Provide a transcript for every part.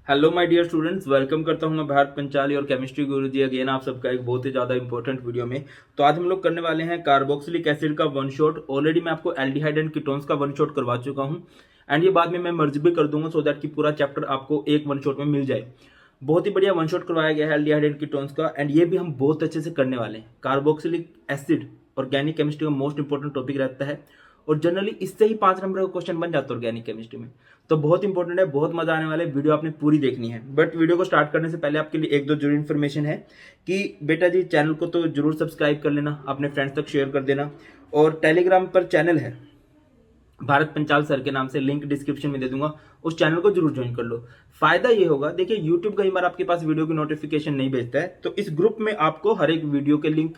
Hello my dear students, welcome करता हूं मैं भारत पंचाली और केमिस्ट्री गुरुजी अगेन आप सबका एक बहुत ही ज़्यादा इंपॉर्टेंट वीडियो में। तो आज हम लोग करने वाले हैं कार्बोक्सिलिक एसिड का वन शॉट। ऑलरेडी मैं आपको एल्डिहाइड एंड कीटोन्स का वन शॉट करवा चुका हूं एंड ये बाद में मैं मर्ज भी कर दूंगा सो दैट कि पूरा चैप्टर आपको एक वन शॉट में मिल जाए। बहुत ही बढ़िया वन शॉट करवाया गया है एल्डिहाइड एंड कीटोन्स का एंड ये भी हम बहुत अच्छे से करने वाले हैं। कार्बोक्सिलिक एसिड ऑर्गेनिक केमिस्ट्री का मोस्ट इंपॉर्टेंट टॉपिक रहता है और जनरली इससे ही 5 नंबर का क्वेश्चन बन जाता है ऑर्गेनिक केमिस्ट्री में। तो बहुत इंपॉर्टेंट है, बहुत मजा आने वाला है। वीडियो आपने पूरी देखनी है, बट वीडियो को स्टार्ट करने से पहले आपके लिए एक दो जरूरी इन्फॉर्मेशन है कि बेटा जी चैनल को तो जरूर सब्सक्राइब कर लेना, अपने फ्रेंड्स तक शेयर कर देना और टेलीग्राम पर चैनल है भारत पंचाल सर के नाम से, लिंक डिस्क्रिप्शन में दे दूंगा, उस चैनल को जरूर ज्वाइन कर लो। फायदा ये होगा, देखिए यूट्यूब कई बार आपके पास वीडियो की नोटिफिकेशन नहीं भेजता है, तो इस ग्रुप में आपको हर एक वीडियो के लिंक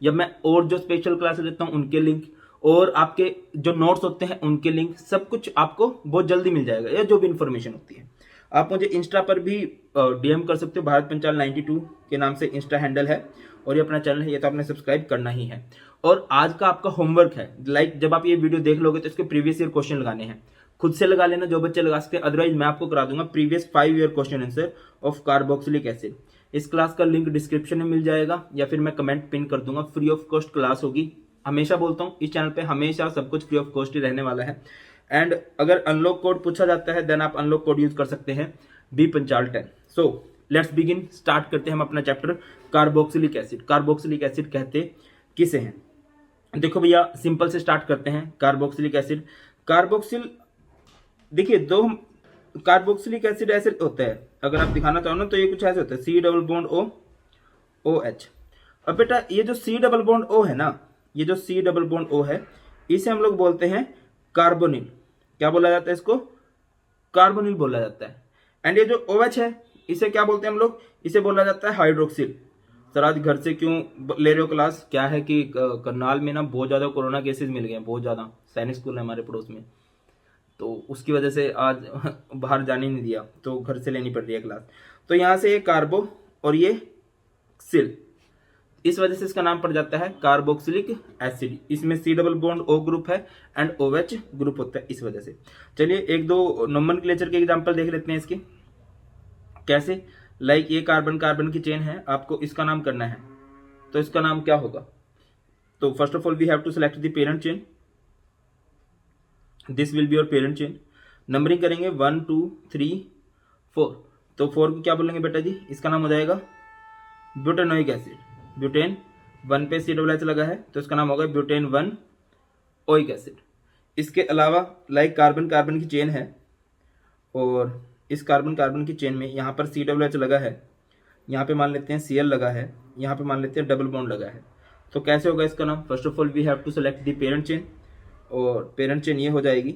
या मैं और जो स्पेशल क्लासेस देता हूं उनके लिंक और आपके जो नोट्स होते हैं उनके लिंक, सब कुछ आपको बहुत जल्दी मिल जाएगा। या जो भी इंफॉर्मेशन होती है आप मुझे इंस्टा पर भी डीएम कर सकते हो, भारत पंचाल 92 के नाम से इंस्टा हैंडल है और ये अपना चैनल है, ये तो आपने सब्सक्राइब करना ही है। और आज का आपका होमवर्क है, लाइक जब आप ये वीडियो देख लोगे तो इसके प्रीवियस ईयर क्वेश्चन लगाने हैं। खुद से लगा लेना जो बच्चे लगा सकते हैं, अदरवाइज मैं आपको करा दूंगा previous 5 year question answer of carboxylic acid. इस क्लास का लिंक डिस्क्रिप्शन में मिल जाएगा या फिर मैं कमेंट पिन कर दूंगा। फ्री ऑफ कॉस्ट क्लास होगी, हमेशा बोलता हूँ इस चैनल पे हमेशा सब कुछ फ्री ऑफ कॉस्ट ही रहने वाला है। एंड अगर अनलॉक कोड पूछा जाता है देन आप अनलॉक कोड यूज कर सकते हैं B Panchal 10। So let's begin, start करते हैं हम अपना chapter carboxylic acid. Carboxylic acid कहते किसे हैं? देखो भैया सिंपल से स्टार्ट करते हैं। कार्बोक्सिलिक एसिड, कार्बोक्सिल, देखिए दो कार्बोक्सिलिक एसिड ऐसे होता है, अगर आप दिखाना चाहो ना तो ये कुछ ऐसे होता है, C double bond O O H. अब बेटा ये जो सी डबल बॉन्ड ओ है ना, ये जो सी डबल बॉन्ड ओ है इसे हम लोग बोलते हैं कार्बोनिल। क्या बोला जाता है इसको? कार्बोनिल बोला जाता है। एंड ये जो ओ एच है इसे क्या बोलते हैं हम लोग? इसे बोला जाता है हाइड्रोक्सिल। सर आज घर से क्यों ले रहे हो क्लास? क्या है कि करनाल में ना बहुत ज्यादा कोरोना केसेस मिल गए हैं, बहुत ज्यादा। सैनिक स्कूल है हमारे पड़ोस में, तो उसकी वजह से आज बाहर जाने नहीं दिया, तो घर से लेनी पड़ रही है क्लास। तो यहाँ से ये कार्बो और ये सिल, इस वजह से इसका नाम पड़ जाता है कार्बोक्सिलिक एसिड। इसमें C double bond O group है एंड ओ एच ग्रुप होता है, इस वजह से। चलिए एक दो नोमेनक्लेचर के एग्जांपल देख लेते हैं इसके। कैसे? लाइक ये कार्बन कार्बन की चेन है, आपको इसका नाम करना है, तो इसका नाम क्या होगा? तो first of all we have to select the parent chain, this will be your parent chain. Numbering करेंगे 1 2 3 4, तो 4 को क्या बोलेंगे बेटा जी? इसका नाम हो जाएगा ब्यूटेनोइक एसिड। ब्यूटेन 1 पे सी डबल एच लगा है तो इसका नाम होगा ब्यूटेन 1 ओइक एसिड। इसके अलावा लाइक कार्बन कार्बन की चेन है और इस कार्बन कार्बन की चेन में यहाँ पर सी डबल एच लगा है, यहाँ पे मान लेते हैं सी एल लगा है, यहाँ पे मान लेते हैं डबल बॉन्ड लगा है। तो कैसे होगा इसका नाम? First of all we have to select the parent chain और पेरेंट चेन ये हो जाएगी।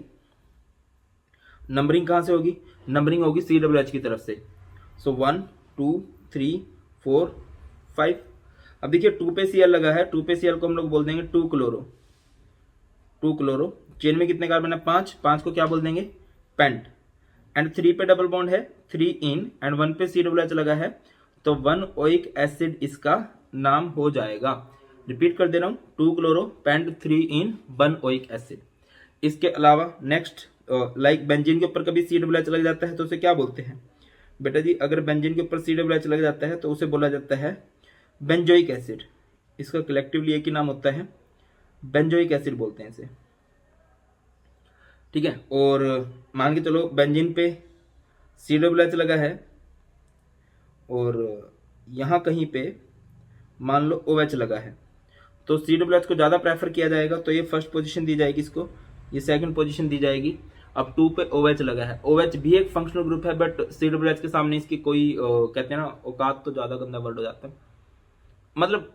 नंबरिंग कहाँ से होगी? नंबरिंग होगी सी डब्ल्यू एच की तरफ से। सो 1 2 3 4 5। अब देखिए 2 पे सी एल लगा है, 2 पे सी एल को हम लोग बोल देंगे 2 क्लोरो। 2 क्लोरो, चेन में कितने कार्बन है? 5, 5 को क्या बोल देंगे? पेंट। एंड 3 पे डबल बॉन्ड है 3 इन एंड 1 पे सी डब्ल्यू एच लगा है, तो 1 ओइक एसिड इसका नाम हो जाएगा। रिपीट कर दे रहा हूँ, 2 क्लोरो पेंट 3 इन 1 ओइक एसिड। इसके अलावा नेक्स्ट लाइक बेंजीन के ऊपर कभी सी डब्ल्यू एच लग जाता है तो उसे क्या बोलते हैं बेटा जी? अगर बेंजीन के ऊपर सी डब्ल्यू एच लग जाता है तो उसे बोला जाता है बेंजोइक एसिड। इसका कलेक्टिवली एक ही नाम होता है, बेंजोइक एसिड बोलते हैं इसे, ठीक है। और मान के चलो बेंजीन पे सी डब्ल्यू एच लगा है और यहाँ कहीं पे मान लो ओ एच लगा है, तो सी डब्ल्यू एच को ज़्यादा प्रेफर किया जाएगा, तो ये फर्स्ट पोजीशन दी जाएगी इसको, ये सेकंड पोजीशन दी जाएगी। अब 2 पे ओ एच लगा है, ओ एच भी एक फंक्शनल ग्रुप है बट सी डब्ल्यू एच के सामने इसकी कोई कहते हैं ना, औकात तो ज़्यादा गंदा वर्ड हो जाता है, मतलब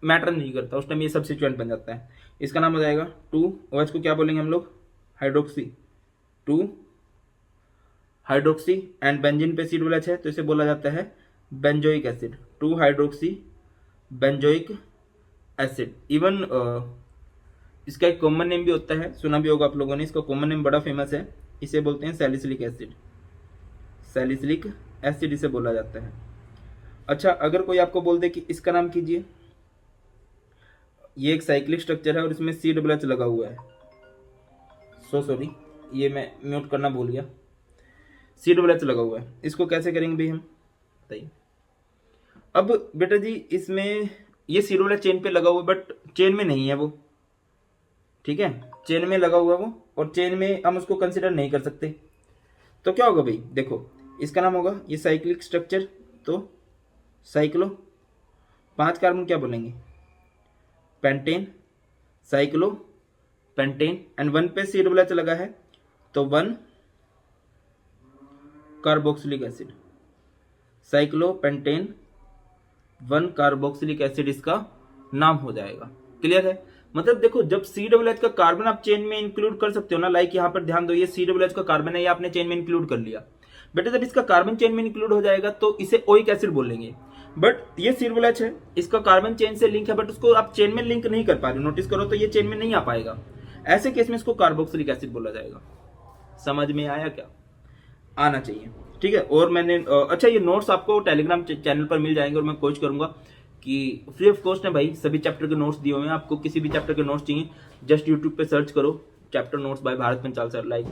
मैटर नहीं करता, उस टाइम ये सब्स्टिट्यूएंट बन जाता है। इसका नाम हो जाएगा 2 ओ एच को क्या बोलेंगे हम लोग? हाइड्रोक्सी। 2 हाइड्रोक्सी एंड बेंजीन पे सी डब्ल्यू एच है तो इसे बोला जाता है benzoic acid. 2 hydroxy benzoic acid. Even इसका एक कॉमन नेम भी होता है, सुना भी होगा आप लोगों ने, इसका कॉमन नेम बड़ा फेमस है, इसे बोलते हैं सैलिसिलिक एसिड। सैलिसिलिक एसिड इसे बोला जाता है। अच्छा अगर कोई आपको बोल दे कि इसका नाम कीजिए, ये एक साइक्लिक स्ट्रक्चर है और इसमें सी डबल एच लगा हुआ है, सो सॉरी ये मैं म्यूट करना भूल गया। COOH लगा हुआ है, इसको कैसे करेंगे भाई हम, बताइए। अब बेटा जी इसमें ये COOH चेन पे लगा हुआ बट चेन में नहीं है वो, ठीक है, चेन में लगा हुआ वो, और चेन में हम उसको कंसिडर नहीं कर सकते। तो क्या होगा भाई, देखो इसका नाम होगा ये साइक्लिक स्ट्रक्चर, तो साइक्लो, 5 कार्बन क्या बोलेंगे, पेंटेन, साइक्लो पेंटेन, एंड 1 पे COOH लगा है तो 1 carboxylic acid, cyclo pentane 1 carboxylic acid इसका नाम हो जाएगा। क्लियर है, मतलब देखो जब COOH का कार्बन आप चेन में इंक्लूड कर सकते हो ना, लाइक यहाँ पर ध्यान दो ये COOH का कार्बन है, ये आपने चेन में इंक्लूड कर लिया बेटा, जब इसका कार्बन चेन में इंक्लूड हो जाएगा तो इसे ओइक एसिड बोलेंगे। बट ये COOH है, इसका कार्बन चेन से लिंक है बट उसको आप चेन में लिंक नहीं कर पा रहे, नोटिस करो तो ये चेन में नहीं आ पाएगा, ऐसे केस में इसको कार्बोक्सिलिक एसिड बोला जाएगा। समझ में आया क्या, आना चाहिए, ठीक है। और मैंने अच्छा ये नोट्स आपको टेलीग्राम चैनल पर मिल जाएंगे, और मैं कोशिश करूंगा कि फ्री ऑफ कॉस्ट है भाई, सभी चैप्टर के नोट्स दिए हुए हैं, आपको किसी भी चैप्टर के नोट्स चाहिए जस्ट यूट्यूब पे सर्च करो chapter notes by Bharat Panchal sir, like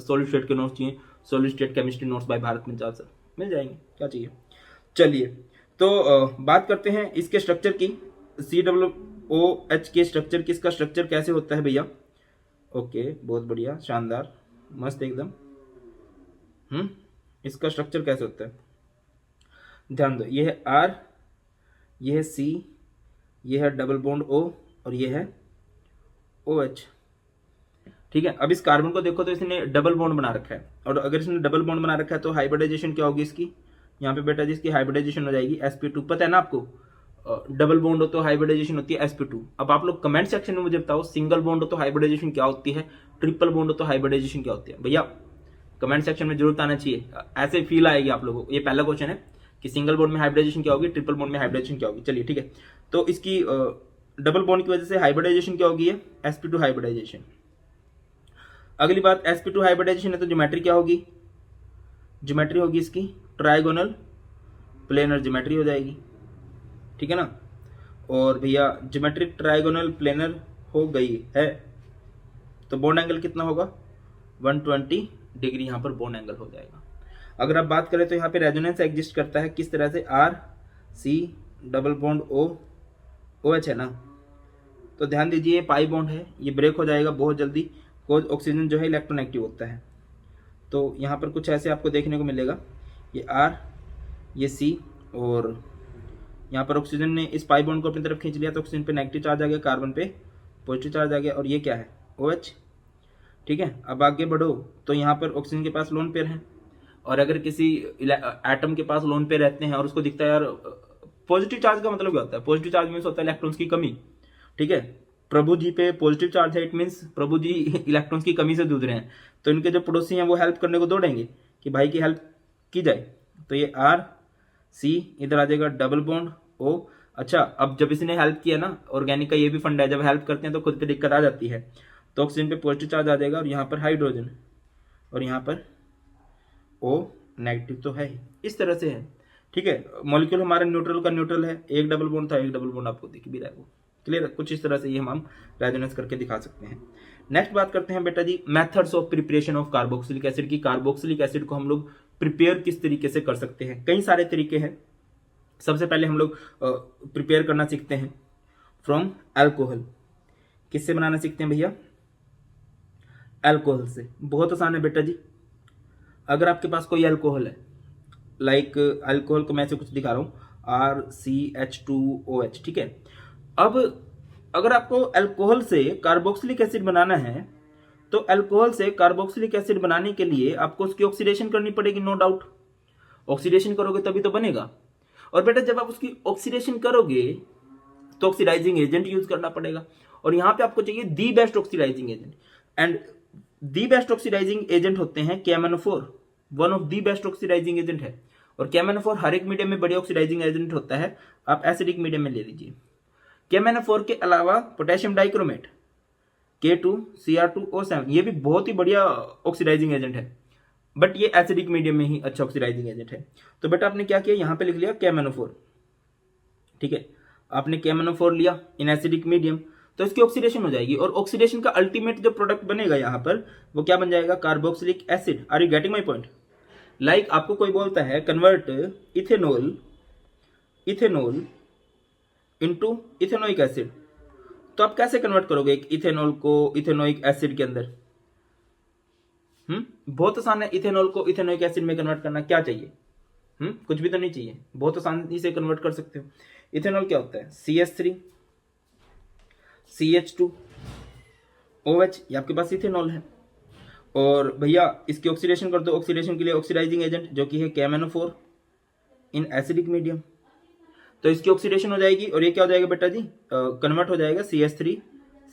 solid state के नोट्स चाहिए, solid state chemistry notes by Bharat Panchal sir, मिल जाएंगे, क्या चाहिए। चलिए तो बात करते हैं इसके स्ट्रक्चर की, COOH के स्ट्रक्चर की, इसका स्ट्रक्चर कैसे होता है भैया। ओके बहुत बढ़िया, शानदार, मस्त एकदम। इसका स्ट्रक्चर कैसे होता है, ध्यान दो, ये है R, ये है C, ये है डबल बॉन्ड O, और ये है OH, ठीक है। अब इस कार्बन को देखो तो इसने डबल बॉन्ड बना रखा है, और अगर इसने डबल बॉन्ड बना रखा है तो हाइब्रिडाइजेशन क्या होगी इसकी, यहाँ पे बेटा जी इसकी हाइब्रिडाइजेशन हो जाएगी sp2, पता है ना आपको, डबल बॉन्ड हो तो हाइब्रिडाइजेशन होती है sp2। अब आप लोग कमेंट सेक्शन में मुझे बताओ सिंगल बॉन्ड हो तो हाइब्रिडाइजेशन क्या होती है, ट्रिपल बॉन्ड हो तो हाइब्रिडाइजेशन क्या होती है, भैया कमेंट सेक्शन में जरूर आना चाहिए, ऐसे फील आएगी आप लोगों को। ये पहला क्वेश्चन है कि सिंगल बॉन्ड में हाइब्रिडाइजेशन क्या होगी, ट्रिपल बॉन्ड में हाइब्रिडाइजेशन क्या होगी, चलिए ठीक है। तो इसकी डबल बॉन्ड की वजह से हाइब्रिडाइजेशन क्या होगी, sp2 हाइब्रिडाइजेशन। अगली बात sp2 हाइब्रिडाइजेशन है तो ज्योमेट्री क्या होगी, ज्योमेट्री होगी इसकी ट्राइगोनल प्लेनर ज्योमेट्री हो जाएगी, ठीक है ना। और भैया ज्योमेट्रिक ट्राइगोनल प्लेनर हो गई है तो बॉन्ड एंगल कितना होगा, 120 डिग्री यहाँ पर बॉन्ड एंगल हो जाएगा। अगर आप बात करें तो यहाँ पे रेजोनेंस एग्जिस्ट करता है, किस तरह से, R C double bond O OH है ना, तो ध्यान दीजिए पाई बॉन्ड है, ये ब्रेक हो जाएगा बहुत जल्दी, कोज ऑक्सीजन जो है इलेक्ट्रोनेगेटिव होता है। तो यहाँ पर कुछ ऐसे आपको देखने को मिलेगा, ये R ये C, और यहाँ पर ऑक्सीजन ने इस पाई बॉन्ड को अपनी तरफ खींच लिया तो ऑक्सीजन पे नेगेटिव चार्ज आ गया, कार्बन पे पॉजिटिव चार्ज आ गया, और ये क्या है OH, ठीक है। अब आगे बढ़ो तो यहाँ पर ऑक्सीजन के पास लोन पेयर है, और अगर किसी एटम के पास लोन पेयर रहते हैं और उसको दिखता है यार, पॉजिटिव चार्ज का मतलब क्या होता है, पॉजिटिव चार्ज मीन्स होता है इलेक्ट्रॉन्स की कमी, ठीक है। प्रभु जी पे पॉजिटिव चार्ज है, it means Prabhu ji electrons की कमी से जूझ रहे हैं, तो इनके जो पड़ोसी हैं वो हेल्प करने को दौड़ेंगे कि भाई की हेल्प की जाए। तो ये R C इधर आ जाएगा डबल बॉन्ड O। अच्छा अब जब इसने हेल्प किया ना, ऑर्गेनिक का ये भी फंडा है, जब हेल्प करते हैं तो खुद पे दिक्कत आ जाती है, तो ऑक्सीजन पे पॉजिटिव चार्ज आ जाएगा, और यहाँ पर हाइड्रोजन, और यहाँ पर O नेगेटिव तो है ही, इस तरह से है, ठीक है। मॉलिक्यूल हमारा न्यूट्रल का न्यूट्रल है, एक डबल बॉन्ड था, एक डबल बॉन्ड आपको दिख भी रहा है वो, क्लियर। कुछ इस तरह से ये हम रेजोनेंस करके दिखा सकते हैं। नेक्स्ट बात करते हैं बेटा जी methods of preparation of carboxylic acid की, कार्बोक्सिलिक एसिड को हम लोग प्रिपेयर किस तरीके से कर सकते हैं, कई सारे तरीके हैं। सबसे पहले हम लोग प्रिपेयर करना सीखते हैं फ्रॉम अल्कोहल। किससे बनाना सीखते हैं भैया, अल्कोहल से, बहुत आसान है बेटा जी। अगर आपके पास कोई अल्कोहल है, लाइक अल्कोहल को मैं ऐसे कुछ दिखा रहा हूं RCH2OH, ठीक है। अब अगर आपको अल्कोहल से कार्बोक्सिलिक एसिड बनाना है तो अल्कोहल से कार्बोक्सिलिक एसिड बनाने के लिए आपको उसकी ऑक्सीडेशन करनी पड़ेगी, नो डाउट। ऑक्सीडेशन करोगे तभी तो बनेगा, और बेटा जब आप उसकी ऑक्सीडेशन करोगे तो ऑक्सीडाइजिंग एजेंट यूज करना पड़ेगा, और यहां पे आपको चाहिए the best oxidising agent, and the best oxidising agent होते हैं KMnO4, one of the best oxidising agent है। और KMnO4 हर एक मीडियम में बढ़िया ऑक्सीडाइजिंग एजेंट होता है, आप एसिडिक मीडियम में ले लीजिए। KMnO4 के अलावा पोटेशियम डाइक्रोमेट K2Cr2O7, ये भी बहुत ही बढ़िया ऑक्सीडाइजिंग एजेंट है, बट ये एसिडिक मीडियम में ही अच्छा ऑक्सीडाइजिंग एजेंट है। तो बेटा आपने क्या किया, यहां पे लिख लिया KMnO4, ठीक है। आपने KMnO4 लिया इन एसिडिक मीडियम, तो इसकी ऑक्सीडेशन हो जाएगी, और ऑक्सीडेशन का अल्टीमेट जो प्रोडक्ट बनेगा यहाँ पर वो क्या बन जाएगा, carboxylic acid. Are you getting my point, like आपको कोई बोलता है convert ethanol ethanol into ethanoic acid, तो आप कैसे कन्वर्ट करोगे एक इथेनॉल को इथेनोइक एसिड के अंदर? बहुत आसान है इथेनॉल को इथेनोइक एसिड में कन्वर्ट करना। क्या चाहिए? कुछ भी तो नहीं चाहिए, बहुत आसानी से कन्वर्ट कर सकते हो। इथेनॉल क्या होता है? CH3 CH2 OH, ये आपके पास इथेनॉल है। और भैया इसकी ऑक्सीडेशन कर दो, ऑक्सीडेशन के लिए ऑक्सीडाइजिंग एजेंट जो कि है KMnO4 इन एसिडिक मीडियम, तो इसकी ऑक्सीडेशन हो जाएगी और ये क्या हो जाएगा बेटा जी? कन्वर्ट हो जाएगा CH3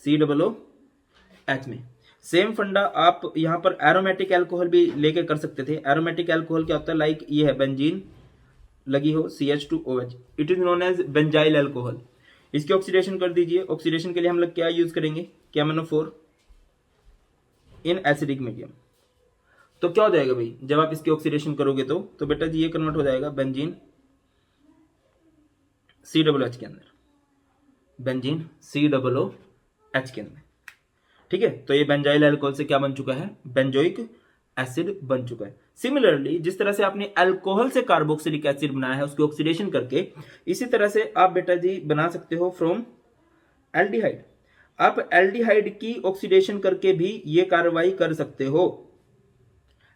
COOH में। सेम फंडा आप यहाँ पर एरोमेटिक एल्कोहल भी लेके कर सकते थे। एरोमेटिक एल्कोहल क्या होता है? लाइक ये है बेंजीन लगी हो CH2OH, it is known as benzyl alcohol. इसकी ऑक्सीडेशन कर दीजिए। ऑक्सीडेशन के लिए हम लोग क्या यूज करेंगे? KMnO4 in acidic medium. तो क्या हो जाएगा भाई जब आप इसकी ऑक्सीडेशन करोगे तो बेटा जी ये कन्वर्ट हो जाएगा बेंजीन COOH के अंदर, बेंजीन COOH के अंदर। ठीक है, तो ये बेंजाइल अल्कोहल से क्या बन चुका है? बेंजोइक एसिड बन चुका है। सिमिलरली जिस तरह से आपने अल्कोहल से कार्बोक्सिलिक एसिड बनाया है उसकी ऑक्सीडेशन करके, इसी तरह से आप बेटा जी बना सकते हो फ्रॉम एल्डिहाइड। आप एल्डिहाइड की ऑक्सीडेशन करके भी ये कार्रवाई कर सकते हो।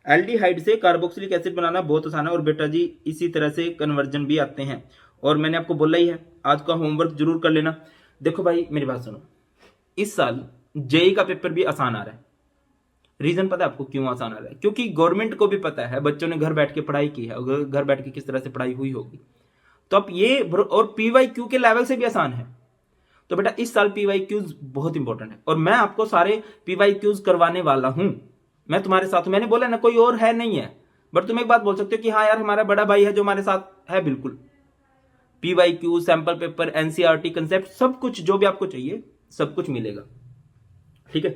एल्डिहाइड से कार्बोक्सिलिक एसिड बनाना बहुत आसान है और बेटा जी इसी तरह से कन्वर्जन भी आते हैं। और मैंने आपको बोला ही है आज का होमवर्क जरूर कर लेना। देखो भाई मेरी बात सुनो, इस साल जेई का पेपर भी आसान आ रहा है। रीजन पता है आपको क्यों आसान आ रहा है? क्योंकि गवर्नमेंट को भी पता है बच्चों ने घर बैठ के पढ़ाई की है, अगर घर बैठ के किस तरह से पढ़ाई हुई होगी। तो अब ये और PYQ के लेवल से भी आसान है। तो बेटा इस साल PYQs बहुत इंपॉर्टेंट है और मैं आपको सारे PYQs करवाने वाला हूं। मैं तुम्हारे साथ हूं। मैंने बोला ना कोई और है नहीं है, बट तुम एक बात बोल सकते हो कि हाँ यार हमारा बड़ा भाई है जो हमारे साथ है। बिल्कुल, PYQ, sample paper, NCERT concept, सब कुछ जो भी आपको चाहिए सब कुछ मिलेगा। ठीक है,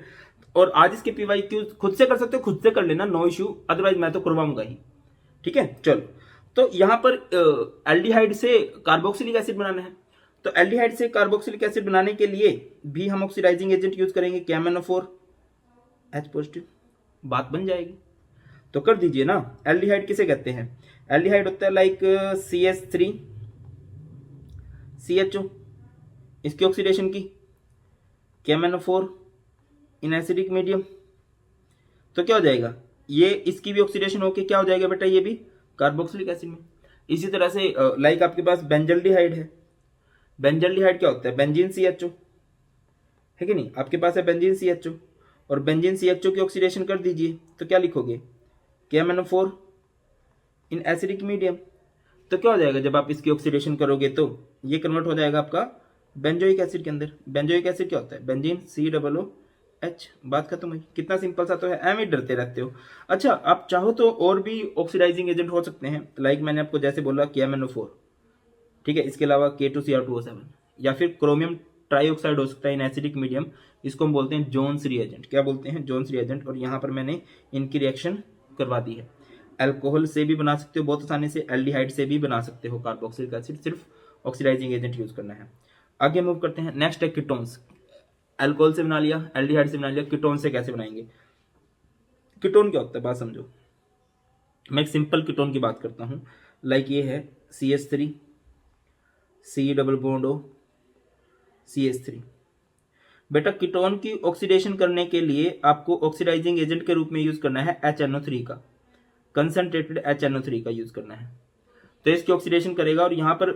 और आज इसके PYQ खुद से कर सकते हो, खुद से कर लेना, नो इश्यू, अदरवाइज मैं तो करवाऊंगा ही। ठीक है, चलो तो यहां पर एल्डिहाइड से कार्बोक्सिलिक एसिड बनाना है। तो एल्डिहाइड से कार्बोक्सिलिक एसिड बनाने के लिए भी हम ऑक्सीडाइजिंग एजेंट यूज करेंगे KMnO4H+। बात बन जाएगी। तो कर दीजिए ना। एल्डिहाइड किसे कहते हैं? एल्डिहाइड होता है लाइक CH3 CHO, इसकी ऑक्सीडेशन की KMnO4 इन एसिडिक मीडियम, तो क्या हो जाएगा? ये इसकी भी ऑक्सीडेशन होके क्या हो जाएगा बेटा? ये भी कार्बोक्सिलिक एसिड में। इसी तरह से लाइक आपके पास बेंजल्डिहाइड है। बेंजल्डिहाइड क्या होता है? बेंजीन CHO है कि नहीं? आपके पास है बेंजीन CHO और बेंजीन CHO की ऑक्सीडेशन कर दीजिए तो क्या लिखोगे? KMnO4 in acidic medium. तो क्या हो जाएगा जब आप इसकी ऑक्सीडेशन करोगे तो ये कन्वर्ट हो जाएगा आपका बेंजोइक एसिड के अंदर। बेंजोइक एसिड क्या होता है? Benzene COOH। बात खत्म हुई। कितना सिंपल सा तो है, एम ही डरते रहते हो। अच्छा, आप चाहो तो और भी ऑक्सीडाइजिंग एजेंट हो सकते हैं, लाइक मैंने आपको जैसे बोला KMnO4। ठीक है, इसके अलावा K2Cr2O7 या फिर क्रोमियम ट्राईऑक्साइड हो सकता है इन एसिडिक मीडियम। इसको हम बोलते हैं जोन्स रिएजेंट। क्या बोलते हैं? Jones reagent. और यहाँ पर मैंने इनकी रिएक्शन करवा दी है। अल्कोहल से भी बना सकते हो बहुत आसानी से, एल्डिहाइड से भी बना सकते हो कार्बोक्सिलिक एसिड, सिर्फ ऑक्सीडाइजिंग एजेंट यूज करना है। आगे मूव करते हैं। नेक्स्ट है कीटोन्स। अल्कोहल से बना लिया, एल्डिहाइड से बना लिया, कीटोन से कैसे बनाएंगे? कीटोन क्या होता है बात समझो। मैं एक सिंपल कीटोन की बात करता हूं, लाइक ये है CH3 C+O CH3। बेटा कीटोन की ऑक्सीडेशन करने के लिए आपको ऑक्सीडाइजिंग एजेंट के रूप में यूज करना है HNO3 का, कंसंट्रेटेड HNO3 का यूज करना है। तो इसकी ऑक्सीडेशन करेगा और यहाँ पर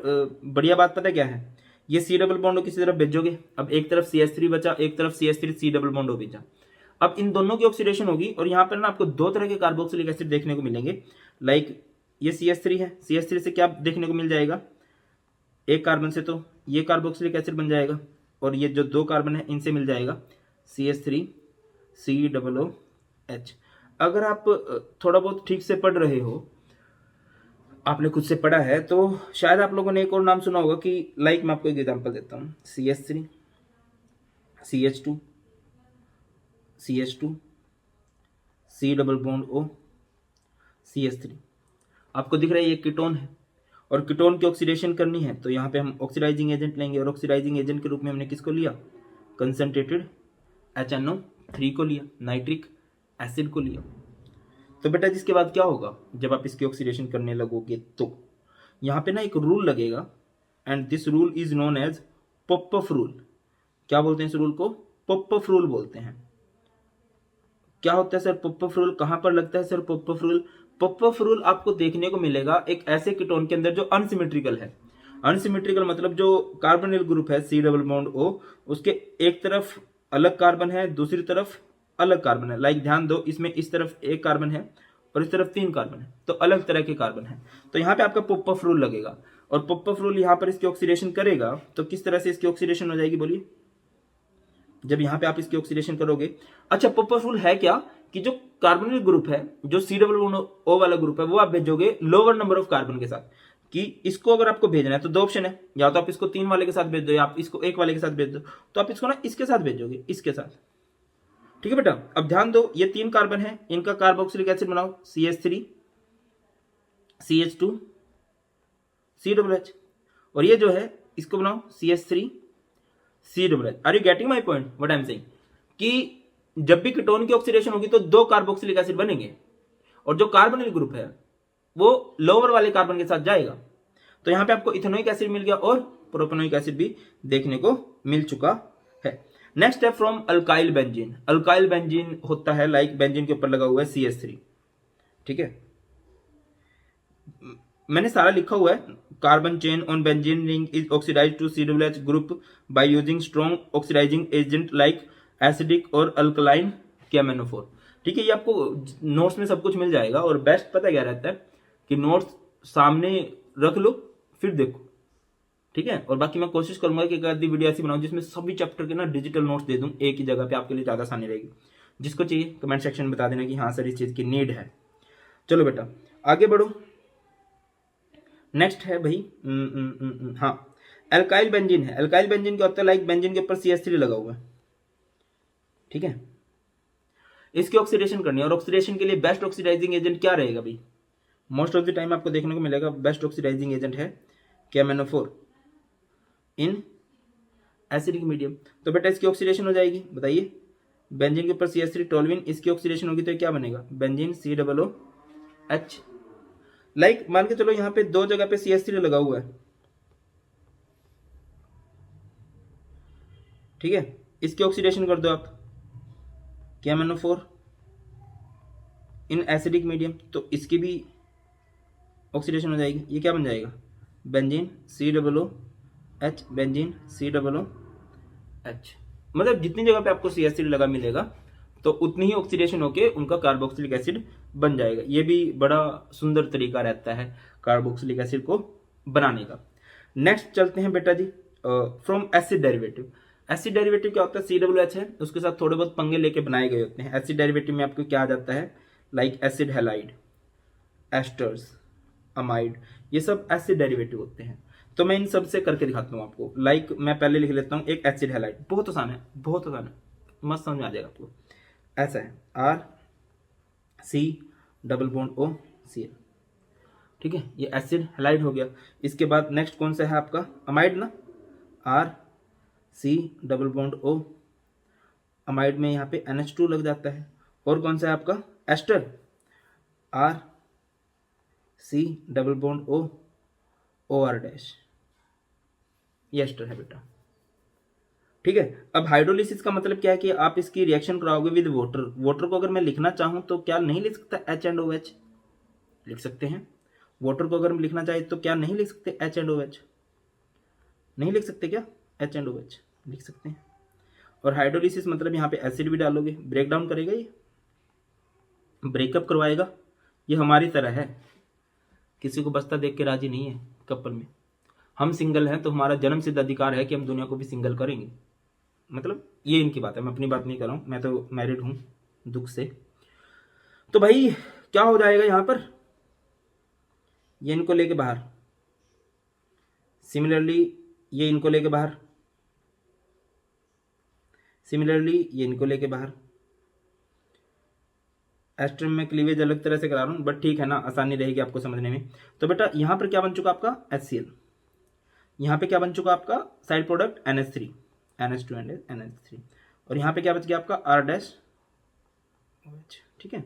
बढ़िया बात पता क्या है? ये C+O किसी तरफ भेजोगे, अब एक तरफ CH3 बचा, एक तरफ CH3 C+O भेजा। अब इन दोनों की ऑक्सीडेशन होगी और यहाँ पर ना आपको दो तरह के कार्बोक्सिलिक एसिड देखने को मिलेंगे। लाइक ये CH3 है, CH3 से क्या देखने को मिल जाएगा? एक कार्बन से तो ये कार्बोक्सिलिक एसिड बन जाएगा और ये जो दो कार्बन है इनसे मिल जाएगा CH3 COOH। अगर आप थोड़ा बहुत ठीक से पढ़ रहे हो, आपने खुद से पढ़ा है, तो शायद आप लोगों ने एक और नाम सुना होगा कि लाइक मैं आपको एक एग्जांपल देता हूँ, CH3 CH2 CH2 C+O CH3। आपको दिख रहा है ये कीटोन है और कीटोन की ऑक्सीडेशन करनी है तो यहाँ पे हम ऑक्सीडाइजिंग एजेंट लेंगे और ऑक्सीडाइजिंग एजेंट के रूप में हमने किसको लिया? कंसंट्रेटेड HNO3 को लिया, नाइट्रिक एसिड को लिया। तो बेटा जिसके बाद क्या होगा, जब आप इसकी ऑक्सीडेशन करने लगोगे तो यहाँ पे ना एक रूल लगेगा, and this rule is known as popup rule. क्या बोलते हैं इस रूल को? पॉपअप रूल बोलते हैं। क्या होता है सर पॉपअप रूल? कहां पर लगता है sir popup rule? Popup rule आपको देखने को मिलेगा एक ऐसे कीटोन के अंदर जो अनसिमेट्रिकल है। अनसिमेट्रिकल मतलब जो कार्बोनिल ग्रुप है C डबल बॉन्ड O, उसके एक तरफ अलग कार्बन है, दूसरी तरफ अलग कार्बन है। लाइक ध्यान दो, इसमें इस तरफ एक कार्बन है और इस तरफ 3 कार्बन है, तो अलग तरह के कार्बन है। तो यहाँ पे आपका पॉपअप रूल लगेगा, और पॉपअप रूल यहाँ पर इसकी ऑक्सीडेशन करेगा। तो किस तरह से इसकी ऑक्सीडेशन हो जाएगी बोलिए, जब यहाँ पे आप इसकी ऑक्सीडेशन करोगे। अच्छा, पॉपअप रूल है क्या कि जो कार्बोनिल ग्रुप है, जो C डबल बॉन्ड O वाला ग्रुप है, वो आप भेजोगे लोअर नंबर ऑफ कार्बन के साथ। कि इसको अगर आपको भेजना है तो 2 ऑप्शन है, या तो आप इसको 3 वाले के साथ भेज दो, या आप इसको 1 वाले के साथ भेज दो। तो आप इसको ना इसके साथ भेजोगे, इसके साथ। ठीक है बेटा, अब ध्यान दो, ये 3 कार्बन है, इनका कार्बोक्सिलिक एसिड बनाओ CH3 CH2 COOH, और ये जो है इसको बनाओ CH3 COOH। Are you getting my point what I am saying? कि जब भी कीटोन की ऑक्सीडेशन होगी तो 2 कार्बोक्सिलिक एसिड बनेंगे, और जो कार्बोनिल ग्रुप है वो लोअर वाले कार्बन के साथ जाएगा। तो यहां पे आपको इथेनोइक एसिड मिल गया और प्रोपेनोइक एसिड भी देखने को मिल चुका है। नेक्स्ट है from alkyl benzene. Alkyl benzene होता है लाइक बेंजीन के ऊपर लगा हुआ है CH3। ठीक है, मैंने सारा लिखा हुआ है। Carbon chain on benzene ring is oxidised to COOH group by using strong oxidising agent like acidic और अल्कलाइन KMnO4। ठीक है, ये आपको नोट्स में सब कुछ मिल जाएगा, और बेस्ट पता क्या रहता है कि नोट्स सामने रख लो फिर देखो। ठीक है, और बाकी मैं कोशिश करूंगा कि एक आधी वीडियो ऐसी बनाऊं जिसमें सभी चैप्टर के ना डिजिटल नोट्स दे दूं एक ही जगह पे, आपके लिए ज्यादा आसानी रहेगी। जिसको चाहिए कमेंट सेक्शन में बता देना कि हाँ सर इस चीज की नीड है। चलो बेटा आगे बढ़ो। नेक्स्ट है भाई हाँ, एल्काइल बेंजीन है। एल्काइल बेंजीन क्या होता है? लाइक बेंजीन के ऊपर CH3 लगा हुआ है। ठीक है, इसकी ऑक्सीडेशन करनी है, और ऑक्सीडेशन के लिए बेस्ट ऑक्सीडाइजिंग एजेंट क्या रहेगा भाई? मोस्ट ऑफ द टाइम आपको देखने को मिलेगा बेस्ट ऑक्सीडाइजिंग एजेंट है KMnO4 इन एसिडिक मीडियम। तो बेटा इसकी ऑक्सीडेशन हो जाएगी, बताइए। बेंजीन के ऊपर CH3 टोल्यूइन, इसकी ऑक्सीडेशन होगी तो क्या बनेगा? Benzene COOH। लाइक मान के चलो यहाँ पे 2 जगह पे CH3 लगा हुआ है। ठीक है, इसकी ऑक्सीडेशन कर दो आप KMnO4 इन एसिडिक मीडियम, तो इसकी भी ऑक्सीडेशन हो जाएगी। ये क्या बन जाएगा? Benzene COOH, benzene COOH। मतलब जितनी जगह पे आपको CH3 लगा मिलेगा तो उतनी ही ऑक्सीडेशन होके उनका कार्बोक्सिलिक एसिड बन जाएगा। ये भी बड़ा सुंदर तरीका रहता है कार्बोक्सिलिक एसिड को बनाने का। नेक्स्ट चलते हैं बेटा जी from acid derivative. Acid derivative क्या होता है? COOH है, उसके साथ थोड़े बहुत पंगे लेके बनाए गए होते हैं। एसिड डेरिवेटिव में आपको क्या आ जाता है? Like acid halide, asters, amide, ये सब एसिड डेरिवेटिव होते हैं। तो मैं इन सब से करके दिखाता हूँ आपको। लाइक मैं पहले लिख लेता हूँ एक एसिड हैलाइड, बहुत आसान है, बहुत आसान है, मस्त समझ में आ जाएगा आपको। ऐसा है RC डबल बॉन्ड OCl। ठीक है, ये एसिड हैलाइड हो गया। इसके बाद नेक्स्ट कौन सा है आपका? अमाइड ना, RC double bond O। Amide में यहाँ पे NH2 लग जाता है। और कौन सा है आपका? Ester, RC double bond OR dash, ये एस्टर है बेटा। ठीक है, अब हाइड्रोलिसिस का मतलब क्या है कि आप इसकी रिएक्शन कराओगे विद वाटर। वाटर को अगर मैं लिखना चाहूं तो क्या नहीं लिख सकता? H&OH लिख सकते हैं। वाटर को अगर हम लिखना चाहे तो क्या नहीं लिख सकते? H&OH नहीं लिख सकते क्या? H&OH लिख सकते हैं। और हाइड्रोलिसिस मतलब यहाँ पे एसिड भी डालोगे, ब्रेक डाउन करेगा, ये ब्रेकअप करवाएगा। ये हमारी तरह है, किसी को बचता देख के राजी नहीं है कपल में। हम सिंगल हैं तो हमारा जन्म सिद्ध अधिकार है कि हम दुनिया को भी सिंगल करेंगे। मतलब ये इनकी बात है, मैं अपनी बात नहीं कर रहा हूं, मैं तो मैरिड हूं दुख से। तो भाई क्या हो जाएगा यहां पर? ये इनको लेके बाहर, सिमिलरली ये इनको लेके बाहर, सिमिलरली ये इनको लेके बाहर। एस्टर में क्लीवेज अलग तरह से करा रहा हूं, बट ठीक है ना, आसानी रहेगी आपको समझने में। तो बेटा यहां पर क्या बन चुका आपका? HCl। यहां पे क्या बन चुका आपका? Side product NH3, NH2 NH3। और यहां पे क्या बच गया आपका? R dash OH। ठीक है,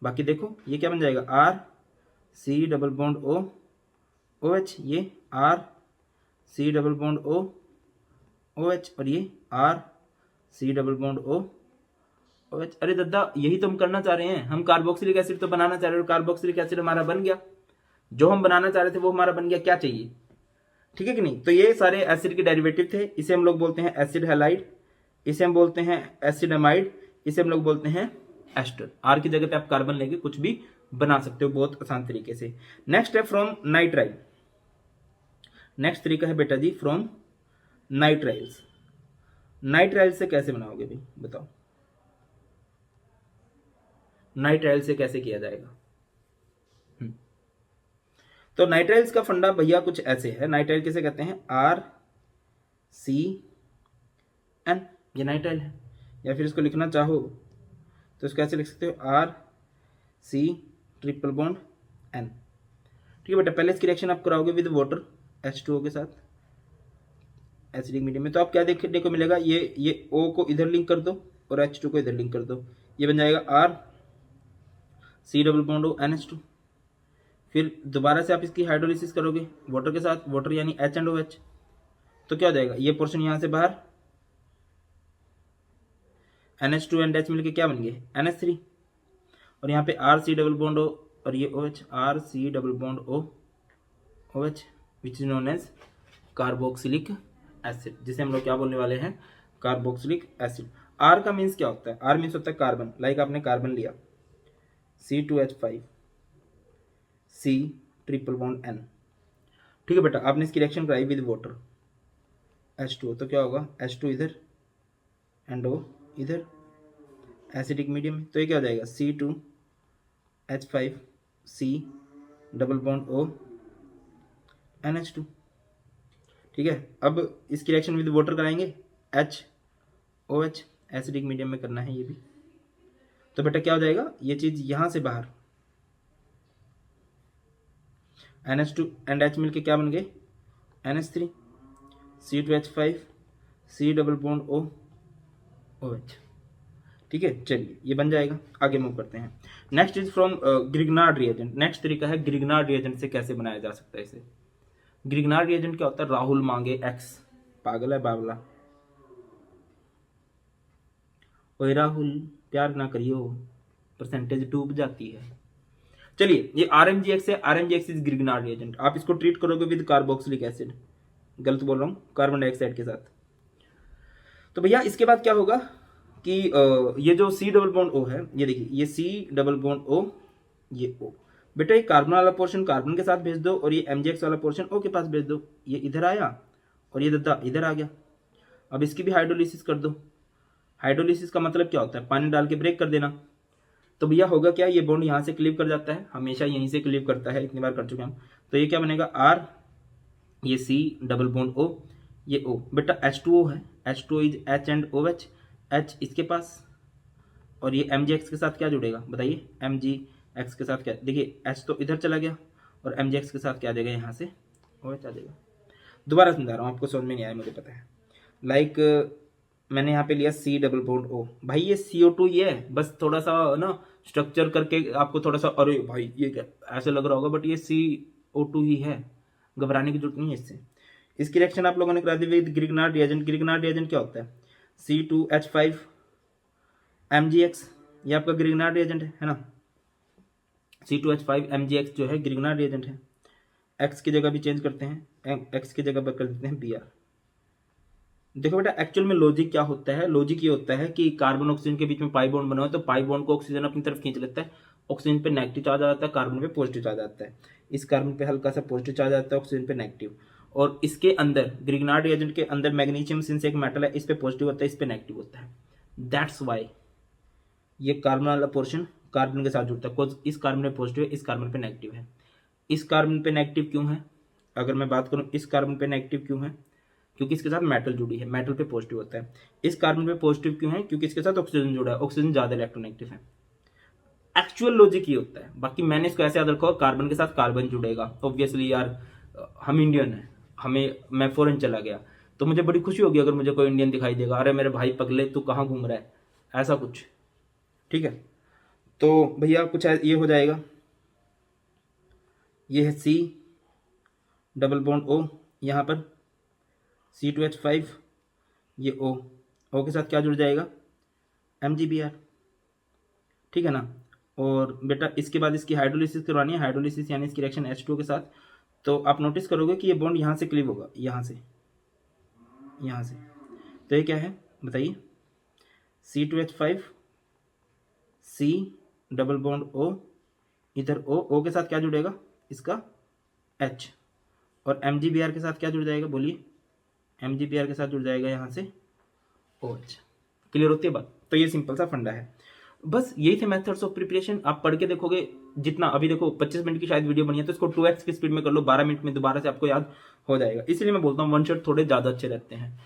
बाकी देखो ये क्या बन जाएगा, R C double bond O O H, ये R C double bond O O H, और ये R C double bond O O H. अरे दादा यही तो हम करना चाह रहे हैं, हम कार्बोक्सिलिक एसिड तो बनाना चाह रहे हैं, कार्बोक्सिलिक एसिड हमारा बन गया, जो हम बनाना चाह रहे थे वो हमारा बन गया, क्या चाहिए, ठीक है कि नहीं। तो ये सारे एसिड के डेरिवेटिव थे, इसे हम लोग बोलते हैं एसिड हैलाइड, इसे हम बोलते हैं एसिड अमाइड, इसे हम लोग बोलते हैं एस्टर। आर की जगह पे आप कार्बन लेके कुछ भी बना सकते हो बहुत आसान तरीके से। नेक्स्ट है फ्रॉम नाइट्राइल, नेक्स्ट तरीका है बेटा जी फ्रॉम नाइट्राइल्स। नाइट्राइल से कैसे बनाओगे भाई बताओ, नाइट्राइल से कैसे किया जाएगा। तो नाइट्राइल्स का फंडा भैया कुछ ऐसे है, नाइट्राइल किसे कहते हैं, आर सी एन, ये नाइट्राइल है। या फिर इसको लिखना चाहो तो इसको ऐसे लिख सकते हो, R C triple bond N. ठीक है बेटा, पहले इसकी रिएक्शन आप कराओगे विद वाटर H2O के साथ एसिडिक मीडियम में, तो आप क्या देखने को मिलेगा, ये O को इधर लिंक कर दो और H2 को इधर लिंक कर दो, ये बन जाएगा R C double bond O NH2। फिर दोबारा से आप इसकी हाइड्रोलिसिस करोगे वाटर के साथ, वाटर यानी H एंड OH, तो क्या हो जाएगा, ये पोर्शन यहां से बाहर NH2 एंड H मिलके क्या बन गए NH3, और यहाँ पे R C double bond O और ये OH, R C double bond O OH which is known as carboxylic acid, जिसे हम लोग क्या बोलने वाले हैं, कार्बोक्सिलिक एसिड। आर का मीन्स क्या होता है, आर मीन्स होता है कार्बन, लाइक आपने कार्बन लिया C2H5 C triple bond N, ठीक है बेटा, आपने इसकी रिएक्शन कराई विद वाटर H2O, तो क्या होगा H2 इधर एंड O इधर एसिडिक मीडियम में, तो ये क्या हो जाएगा C2H5 C double bond O NH2, ठीक है। अब इसकी रिएक्शन विद वाटर कराएंगे HOH, एसिडिक मीडियम में करना है ये भी, तो बेटा क्या हो जाएगा, ये चीज यहां से बाहर NH2 एंड H मिलके क्या बन गए NH3 C2H5 C double bond O OH, ठीक है। चलिए ये बन जाएगा, आगे मूव करते हैं। Next is from Grignard reagent. Next तरीका है ग्रिग्नार्ड रिएजेंट से कैसे बनाया जा सकता है इसे। ग्रिग्नार्ड रिएजेंट क्या होता है, राहुल मांगे एक्स, पागल है बावला, ओए राहुल प्यार ना करियो परसेंटेज डूब जाती है। चलिए ये RMGX है, RMGX इज ग्रिग्नार्ड रिएजेंट, आप इसको ट्रीट करोगे विद कार्बोक्सिलिक एसिड, गलत बोल रहा हूं, कार्बन डाइऑक्साइड के साथ। तो भैया इसके बाद क्या होगा कि ये जो C डबल बॉन्ड O है, ये देखिए ये C डबल बॉन्ड O, ये O, बेटा ये कार्बन वाला पोर्शन कार्बन के साथ भेज दो और ये MgX वाला पोर्शन O के पास भेज दो, ये इधर आया और ये दादा इधर आ गया। अब इसकी भी हाइड्रोलिसिस कर दो। हाइड्रोलिसिस का मतलब क्या होता है, पानी डाल के ब्रेक कर देना। तो भैया होगा क्या, ये बॉन्ड यहाँ से क्लीव कर जाता है, हमेशा यहीं से क्लीव करता है, इतनी बार कर चुके हम। तो ये क्या बनेगा, R, ये C डबल बॉन्ड O, ये O, बेटा H2O है, H2O is H and OH, H इसके पास, और ये MgX के साथ क्या जुड़ेगा बताइए, MgX के साथ क्या, देखिए H तो इधर चला गया और MgX के साथ क्या आ जाएगा, यहाँ से OH आ जाएगा। दोबारा समझा रहा हूँ, आपको समझ में नहीं आया मुझे पता है। लाइक मैंने यहाँ पे लिया C डबल बॉन्ड O, भाई ये CO2 ये है, बस थोड़ा सा ना स्ट्रक्चर करके आपको थोड़ा सा, अरे भाई ये क्या ऐसे लग रहा होगा, बट ये CO2 ही है, घबराने की जरूरत नहीं है इससे। इसकी रिएक्शन आप लोगों ने करा दी with Grignard reagent. Grignard reagent क्या होता है, C2H5 MgX, ये आपका ग्रिग्नार्ड रिएजेंट है ना, C2H5 MgX जो है ग्रिग्नार्ड रिएजेंट है। X की जगह भी चेंज करते हैं, X की जगह पर कर देते हैं Br। देखो बेटा एक्चुअल में लॉजिक क्या होता है, लॉजिक ये होता है कि कार्बन ऑक्सीजन के बीच में पाई बॉन्ड बना हो, तो पाई बॉन्ड को ऑक्सीजन अपनी तरफ खींच लेता है, ऑक्सीजन पे नेगेटिव चार्ज आ जाता है, कार्बन पे पॉजिटिव चार्ज आता है, इस कार्बन पे हल्का सा पॉजिटिव चार्ज आता है, ऑक्सीजन पे नेगेटिव। और इसके अंदर ग्रिग्नार्ड रिएजेंट के अंदर मैग्नीशियम सिंस एक मेटल है, इस पे पॉजिटिव होता है, इस पे नेगेटिव होता है। दैट्स वाई ये कार्बन वाला पोर्शन कार्बन के साथ जुड़ता है, बिकॉज इस कार्बन पे पॉजिटिव है, इस कार्बन पे नेगेटिव है। इस कार्बन पे नेगेटिव क्यों है, अगर मैं बात करूं इस कार्बन पे नेगेटिव क्यों है, क्योंकि इसके साथ मेटल जुड़ी है, मेटल पे पॉजिटिव होता है। इस कार्बन पे पॉजिटिव क्यों है, क्योंकि इसके साथ ऑक्सीजन जुड़ा है, ऑक्सीजन ज्यादा इलेक्ट्रोनेगेटिव है। एक्चुअल लॉजिक ये होता है, बाकी मैंने इसको ऐसे याद रखा, कार्बन के साथ कार्बन जुड़ेगा। ऑब्वियसली यार हम इंडियन है, मैं फॉरेन चला गया तो मुझे बड़ी खुशी होगी अगर मुझे कोई इंडियन दिखाई देगा, अरे मेरे भाई पगले तू कहाँ घूम रहा है, ऐसा कुछ, ठीक है। तो भैया कुछ ये हो जाएगा, ये है C डबल बॉन्ड O, यहाँ पर C2H5, ये O के साथ क्या जुड़ जाएगा, MgBr, ठीक है ना। और बेटा इसके बाद इसकी हाइड्रोलिसिस करवानी है, हाइड्रोलिसिस यानी इसकी रिएक्शन H2 के साथ। तो आप नोटिस करोगे कि ये बॉन्ड यहाँ से क्लीव होगा, यहाँ से। तो ये क्या है बताइए, C2H5 C double bond O, इधर O के साथ क्या जुड़ेगा, इसका H, और MgBr के साथ क्या जुड़ जाएगा, बोलिए, MgBr के साथ जुड़ जाएगा यहाँ से OH। क्लियर होती है बात। तो ये सिंपल सा फंडा है, बस यही थे मेथड्स ऑफ प्रिपरेशन। आप पढ़ के देखोगे जितना, अभी देखो 25 मिनट की शायद वीडियो बनी है, तो इसको 2x की स्पीड में कर लो, 12 मिनट में दोबारा से आपको याद हो जाएगा। इसलिए मैं बोलता हूँ वन शॉट थोड़े ज्यादा अच्छे रहते हैं।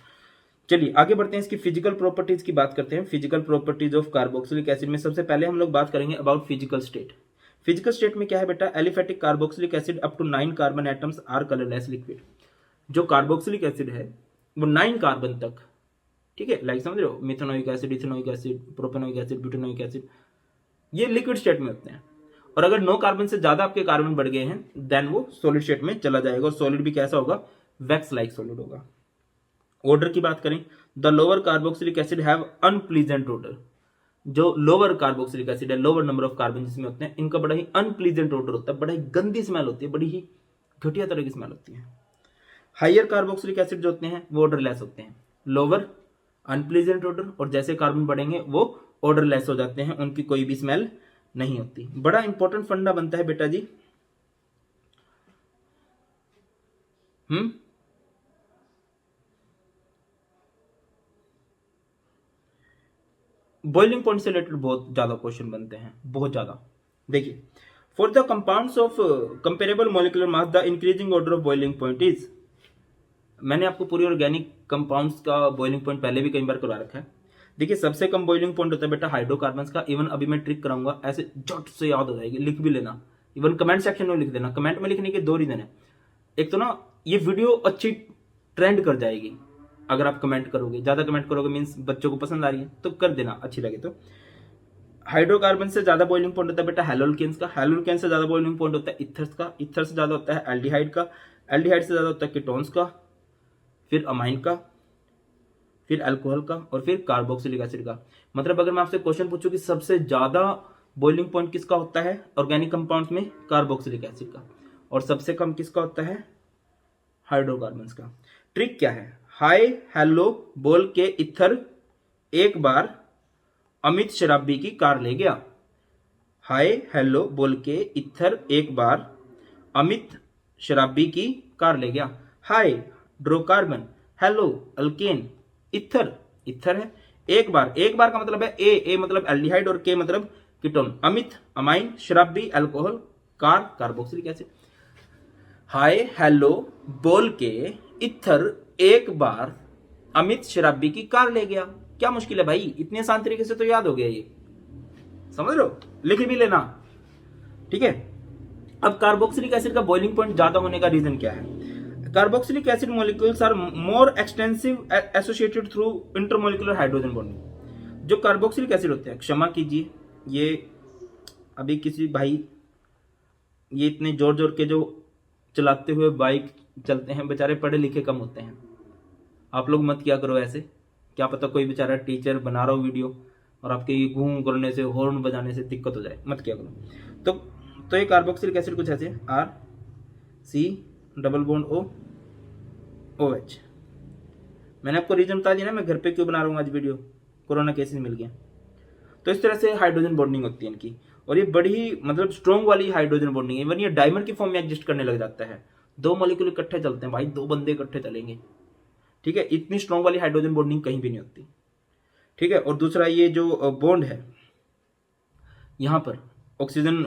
चलिए आगे बढ़ते हैं, इसकी फिजिकल प्रॉपर्टीज की बात करते हैं। Physical properties of carboxylic acid में सबसे पहले हम लोग बात करेंगे about physical state. Physical state में क्या है बेटा, aliphatic carboxylic acid up to 9 carbon atoms are colourless liquid. जो कार्बोक्सिलिक एसिड है वो 9 कार्बन तक, ठीक है, लाइक समझ रहे हो, methanoic acid, ethanoic acid, propanoic acid, butanoic acid, ये लिक्विड स्टेट में होते हैं। और अगर 9 कार्बन से ज्यादा आपके कार्बन बढ़ गए हैं देन वो सॉलिड स्टेट में चला जाएगा, और सॉलिड भी कैसा होगा, वैक्स लाइक सॉलिड होगा। ऑर्डर की बात करें, the lower carboxylic acid have unpleasant order. जो लोअर कार्बोक्सिलिक एसिड है, लोअर नंबर ऑफ कार्बन जिसमें होते हैं, इनका बड़ा ही अनप्लीजेंट ऑर्डर होता है, बड़ा ही गंदी स्मेल होती है, बड़ी ही घटिया तरह की स्मेल होती है। हाइयर कार्बोक्सिलिक एसिड जो होते हैं वो ऑर्डरलेस होते हैं, लोअर अनप्लीजेंट ऑर्डर, और जैसे कार्बन बढ़ेंगे वो ऑर्डरलेस हो जाते हैं, उनकी कोई भी स्मेल नहीं होती। बड़ा इंपॉर्टेंट फंडा बनता है बेटा जी। बॉइलिंग पॉइंट से रिलेटेड बहुत ज्यादा क्वेश्चन बनते हैं, बहुत ज्यादा। देखिए, for the compounds of comparable molecular mass the increasing order of boiling point is. मैंने आपको पूरी ऑर्गेनिक कंपाउंड्स का बॉइलिंग पॉइंट पहले भी कई बार करवा रखा है। देखिए, सबसे कम बॉइलिंग पॉइंट होता है बेटा हाइड्रोकार्बन्स का। इवन अभी मैं ट्रिक कराऊंगा, ऐसे झट से याद हो जाएगी, लिख भी लेना, इवन कमेंट सेक्शन में लिख देना। कमेंट में लिखने के 2 रीजन है, एक तो ना ये वीडियो अच्छी ट्रेंड कर जाएगी अगर आप कमेंट करोगे, ज्यादा कमेंट करोगे मीन्स बच्चों को पसंद आ रही है तो कर देना, अच्छी लगे तो। हाइड्रोकार्बन से ज्यादा बॉइलिंग पॉइंट होता है बेटा हेलोल्केन्स का, हेलोल्केन से ज्यादा बॉइलिंग पॉइंट होता है इथर्स का, इथर से ज्यादा होता है एल्डिहाइड का, एल्डिहाइड से ज्यादा होता है कीटोन्स का, फिर अमाइन का, फिर अल्कोहल का, और फिर कार्बोक्सिलिक एसिड का। मतलब अगर मैं आपसे क्वेश्चन पूछूं कि सबसे ज्यादा बॉइलिंग पॉइंट किसका होता है ऑर्गेनिक कंपाउंड्स में, कार्बोक्सिलिक एसिड का, और सबसे कम किसका होता है, हाइड्रोकार्बन्स का। ट्रिक क्या है, हाय हेलो बोल के इथर एक बार अमित शराबी की कार ले गया। हाय हेलो बोल के इथर एक बार अमित शराबी की कार ले गया। हाय ड्रोकार्बन, हेलो अल्केन, इथर, इथर है, एक बार, एक बार का मतलब है ए मतलब एल्डिहाइड और के मतलब कीटोन, अमित अमाइन, शराबी alcohol, car carboxylic acid. Hi hello बोल के इथर एक बार अमित शराबी की कार ले गया। क्या मुश्किल है भाई, इतने आसान तरीके से तो याद हो गया, ये समझ लो, लिख भी लेना, ठीक है। अब कार्बोक्सिलिक एसिड का बॉइलिंग पॉइंट ज्यादा होने का रीजन क्या है, carboxylic acid molecules are more extensive associated through intermolecular hydrogen bonding. जो कार्बोक्सिलिक एसिड होते हैं, क्षमा कीजिए, ये अभी किसी भाई, ये इतने जोर जोर के जो चलाते हुए बाइक चलते हैं, बेचारे पढ़े लिखे कम होते हैं। आप लोग मत किया करो ऐसे, क्या पता कोई बेचारा टीचर बना रहा हो वीडियो और आपके ये घूम करने से, हॉर्न बजाने से दिक्कत हो जाए, मत किया करो। तो ये कार्बोक्सिलिक एसिड कुछ ऐसे, R C double bond O O H. मैंने आपको रीजन बता दिया ना, मैं घर पे क्यों बना रहा हूँ आज वीडियो, कोरोना केसेस मिल गया। तो इस तरह से हाइड्रोजन बॉन्डिंग होती है इनकी, और ये बड़ी मतलब स्ट्रॉन्ग वाली हाइड्रोजन बॉन्डिंग है। इवन ये डायमंड की फॉर्म में एग्जिस्ट करने लग जाता है, 2 मॉलिक्यूल इकट्ठे चलते हैं भाई, 2 बंदे इकट्ठे चलेंगे, ठीक है। इतनी स्ट्रॉन्ग वाली हाइड्रोजन बॉन्डिंग कहीं भी नहीं होती, ठीक है। और दूसरा ये जो बॉन्ड है यहाँ पर ऑक्सीजन,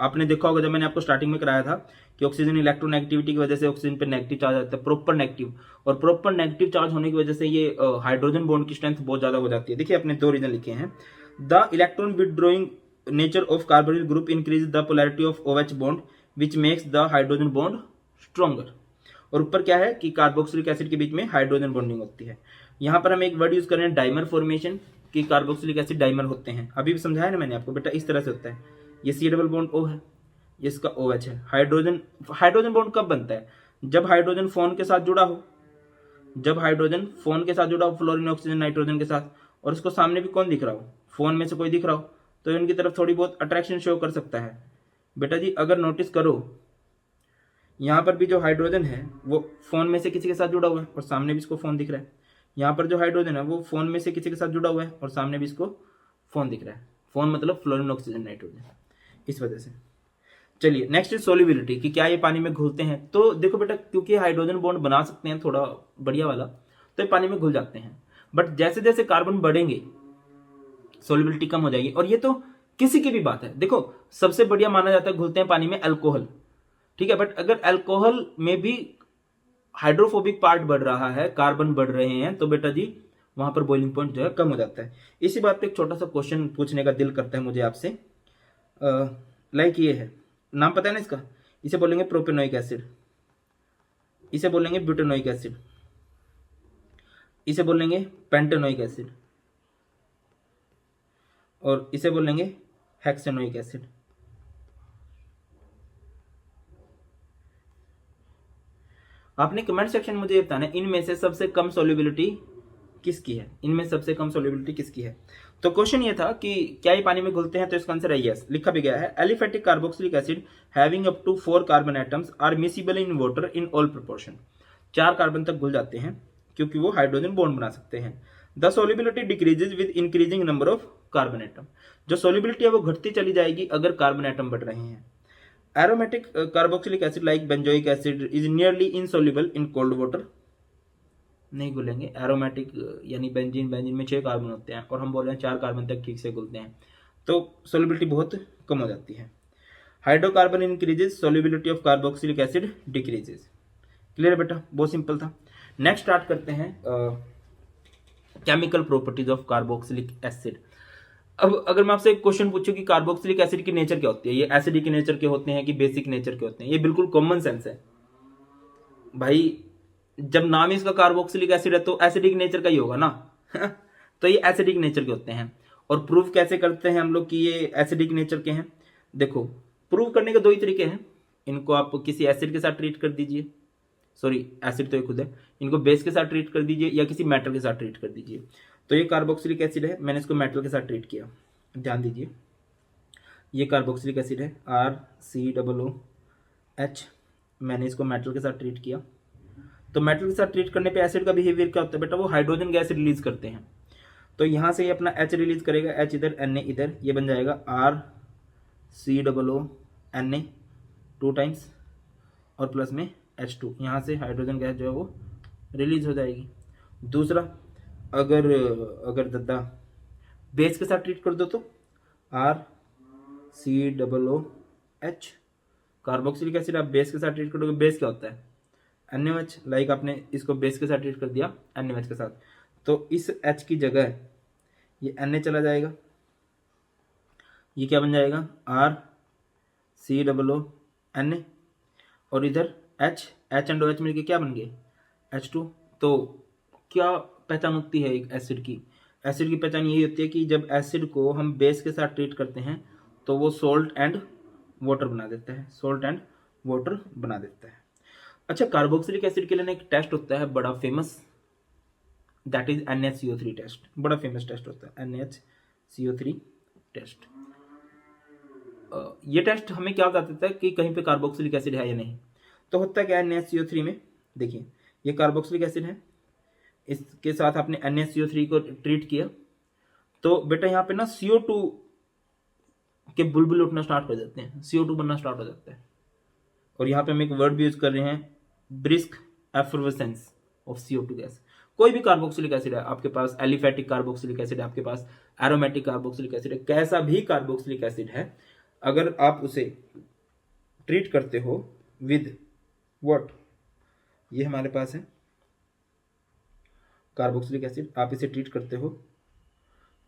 आपने देखा होगा जब मैंने आपको स्टार्टिंग में कराया था कि ऑक्सीजन इलेक्ट्रोनेगेटिविटी की वजह से ऑक्सीजन पे नेगेटिव चार्ज आता है, प्रॉपर नेगेटिव, और प्रॉपर नेगेटिव चार्ज होने की वजह से ये हाइड्रोजन बॉन्ड की स्ट्रेंथ बहुत ज्यादा हो जाती है। देखिए अपने 2 रीजन लिखे हैं, the electron withdrawing nature of carbonyl group increase the polarity of OH bond which makes the hydrogen bond stronger. और ऊपर क्या है कि कार्बोक्सिलिक एसिड के बीच में हाइड्रोजन बॉन्डिंग होती है। यहाँ पर हम एक वर्ड यूज कर रहे हैं डाइमर फॉर्मेशन, कि कार्बोक्सिलिक एसिड डाइमर होते हैं। अभी भी समझाया ना मैंने आपको बेटा, इस तरह से होता है। ये सी डबल बॉन्ड ओ है, ये इसका ओ एच है। हाइड्रोजन बॉन्ड कब बनता है? जब हाइड्रोजन फोन के साथ जुड़ा हो, जब हाइड्रोजन फोन के साथ जुड़ा हो, फ्लोरीन ऑक्सीजन नाइट्रोजन के साथ, और इसको सामने भी कौन दिख रहा हो, फोन में से कोई दिख रहा हो, तो इनकी तरफ थोड़ी बहुत अट्रैक्शन शो कर सकता है। बेटा जी अगर नोटिस करो, यहाँ पर भी जो हाइड्रोजन है वो फोन में से किसी के साथ जुड़ा हुआ है और सामने भी इसको फोन दिख रहा है। यहाँ पर जो हाइड्रोजन है वो फोन में से किसी के साथ जुड़ा हुआ है और सामने भी इसको फोन दिख रहा है। फोन मतलब फ्लोरीन ऑक्सीजन नाइट्रोजन, इस वजह से। चलिए नेक्स्ट इज सोल्युबिलिटी, कि क्या ये पानी में घुलते हैं? तो देखो बेटा, क्योंकि हाइड्रोजन बॉन्ड बना सकते हैं थोड़ा बढ़िया वाला, तो ये पानी में घुल जाते हैं। बट जैसे जैसे कार्बन बढ़ेंगे सोल्युबिलिटी कम हो जाएगी। और ये तो किसी की भी बात है। देखो सबसे बढ़िया माना जाता है घुलते हैं पानी में अल्कोहल, ठीक है। बट अगर अल्कोहल में भी हाइड्रोफोबिक पार्ट बढ़ रहा है, कार्बन बढ़ रहे हैं, तो बेटा जी वहां पर बॉइलिंग पॉइंट जो है कम हो जाता है। इसी बात पे एक छोटा सा क्वेश्चन पूछने का दिल करता है मुझे आपसे। लाइक ये है, नाम पता है ना इसका? इसे बोलेंगे प्रोपेनोइक एसिड, इसे बोलेंगे ब्यूटेनोइक एसिड, इसे बोलेंगे पेंटेनोइक एसिड, और इसे बोलेंगे हेक्सेनोइक एसिड। आपने कमेंट सेक्शन में मुझे बताना इनमें से सबसे कम सॉल्युबिलिटी किसकी है, इनमें सबसे कम सॉल्युबिलिटी किसकी है। तो क्वेश्चन ये था कि क्या ये पानी में घुलते हैं, तो इसका आंसर है यस। लिखा भी गया है, aliphatic carboxylic acid having up to 4 carbon atoms are miscible in water in all proportion. 4 carbon तक घुल जाते हैं क्योंकि वो हाइड्रोजन बॉन्ड बना सकते हैं। The solubility decreases with increasing number of carbon atom. जो सोल्युबिलिटी है वो घटती चली जाएगी अगर कार्बन एटम बढ़ रहे हैं। Aromatic carboxylic acid like benzoic acid is nearly insoluble in cold water. नहीं घुलेंगे। एरोमेटिक यानी बेंजीन, बेंजीन में 6 कार्बन होते हैं और हम बोल रहे हैं 4 कार्बन तक ठीक से घुलते हैं, तो सोल्युबिलिटी बहुत कम हो जाती है। Hydrocarbon increases, solubility of carboxylic acid decreases. Clear बेटा, बहुत सिंपल था। नेक्स्ट स्टार्ट करते हैं chemical properties of carboxylic acid. अब अगर मैं आपसे एक क्वेश्चन पूछूं कि कार्बोक्सिलिक एसिड की नेचर क्या होती है, ये एसिडिक नेचर के होते हैं कि बेसिक नेचर के होते हैं, ये बिल्कुल कॉमन सेंस है भाई। जब नाम ही इसका कार्बोक्सिलिक एसिड है तो एसिडिक नेचर का ही होगा ना तो ये एसिडिक नेचर के होते हैं। और प्रूव कैसे करते हैं हम लोग कि ये एसिडिक नेचर के हैं? देखो प्रूव करने के 2 ही तरीके हैं। इनको आप किसी एसिड के साथ ट्रीट कर दीजिए, सॉरी एसिड तो ये खुद है, इनको बेस के साथ ट्रीट कर दीजिए या किसी मेटल के साथ ट्रीट कर दीजिए। तो ये कार्बोक्सिलिक एसिड है, मैंने इसको मेटल के साथ ट्रीट किया, ध्यान दीजिए। ये कार्बोक्सिलिक एसिड है RCOOH, मैंने इसको मेटल के साथ ट्रीट किया। तो मेटल के साथ ट्रीट करने पे एसिड का बिहेवियर क्या होता है बेटा? वो हाइड्रोजन गैस रिलीज करते हैं। तो यहाँ से ये अपना H रिलीज करेगा, H इधर, Na इधर, ये बन जाएगा RCOONA 2 टाइम्स और प्लस में H2। यहाँ से हाइड्रोजन गैस जो है वो रिलीज हो जाएगी। दूसरा, अगर दद्दा बेस के साथ ट्रीट कर दो तो RCOOH, कार्बोक्सिलिक एसिड आप बेस के साथ ट्रीट करोगे, बेस क्या होता है? NaOH। लाइक आपने इसको बेस के साथ ट्रीट कर दिया NaOH के साथ, तो इस H की जगह ये Na चला जाएगा, ये क्या बन जाएगा RCOONA, और इधर H एंड OH मिलके क्या बन गए? H2। तो क्या पहचान होती है एक एसिड की? एसिड की पहचान यही होती है कि जब एसिड को हम बेस के साथ ट्रीट करते हैं तो वो सॉल्ट एंड वाटर बना देता है, सॉल्ट एंड वाटर बना देता है। अच्छा, कार्बोक्सिलिक एसिड के लिए ना एक टेस्ट होता है बड़ा famous, that is NaCO3 test. बड़ा फेमस टेस्ट होता है NaCO3 टेस्ट। ये टेस्ट हमें क्या बता देता है कि कहीं पे कार्बोक्सिलिक एसिड है या नहीं। तो होता क्या है NaCO3 में, देखिए ये कार्बोक्सिलिक एसिड है, इसके साथ आपने NaCO3 को ट्रीट किया, तो बेटा यहाँ पे ना CO2 के बुलबुल उठना स्टार्ट हो जाते हैं, CO2 बनना स्टार्ट हो जाता है। और यहाँ पे हम एक वर्ड भी यूज कर रहे हैं, ब्रिस्क एफर्वेसेंस ऑफ CO2 गैस। कोई भी कार्बोक्सिलिक एसिड है आपके पास, एलिफेटिक कार्बोक्सिलिक एसिड है आपके पास, एरोमेटिक कार्बोक्सिलिक एसिड है, कैसा भी कार्बोक्सिलिक एसिड है, अगर आप उसे ट्रीट करते हो विद व्हाट, ये हमारे पास है कार्बोक्सिलिक एसिड, आप इसे ट्रीट करते हो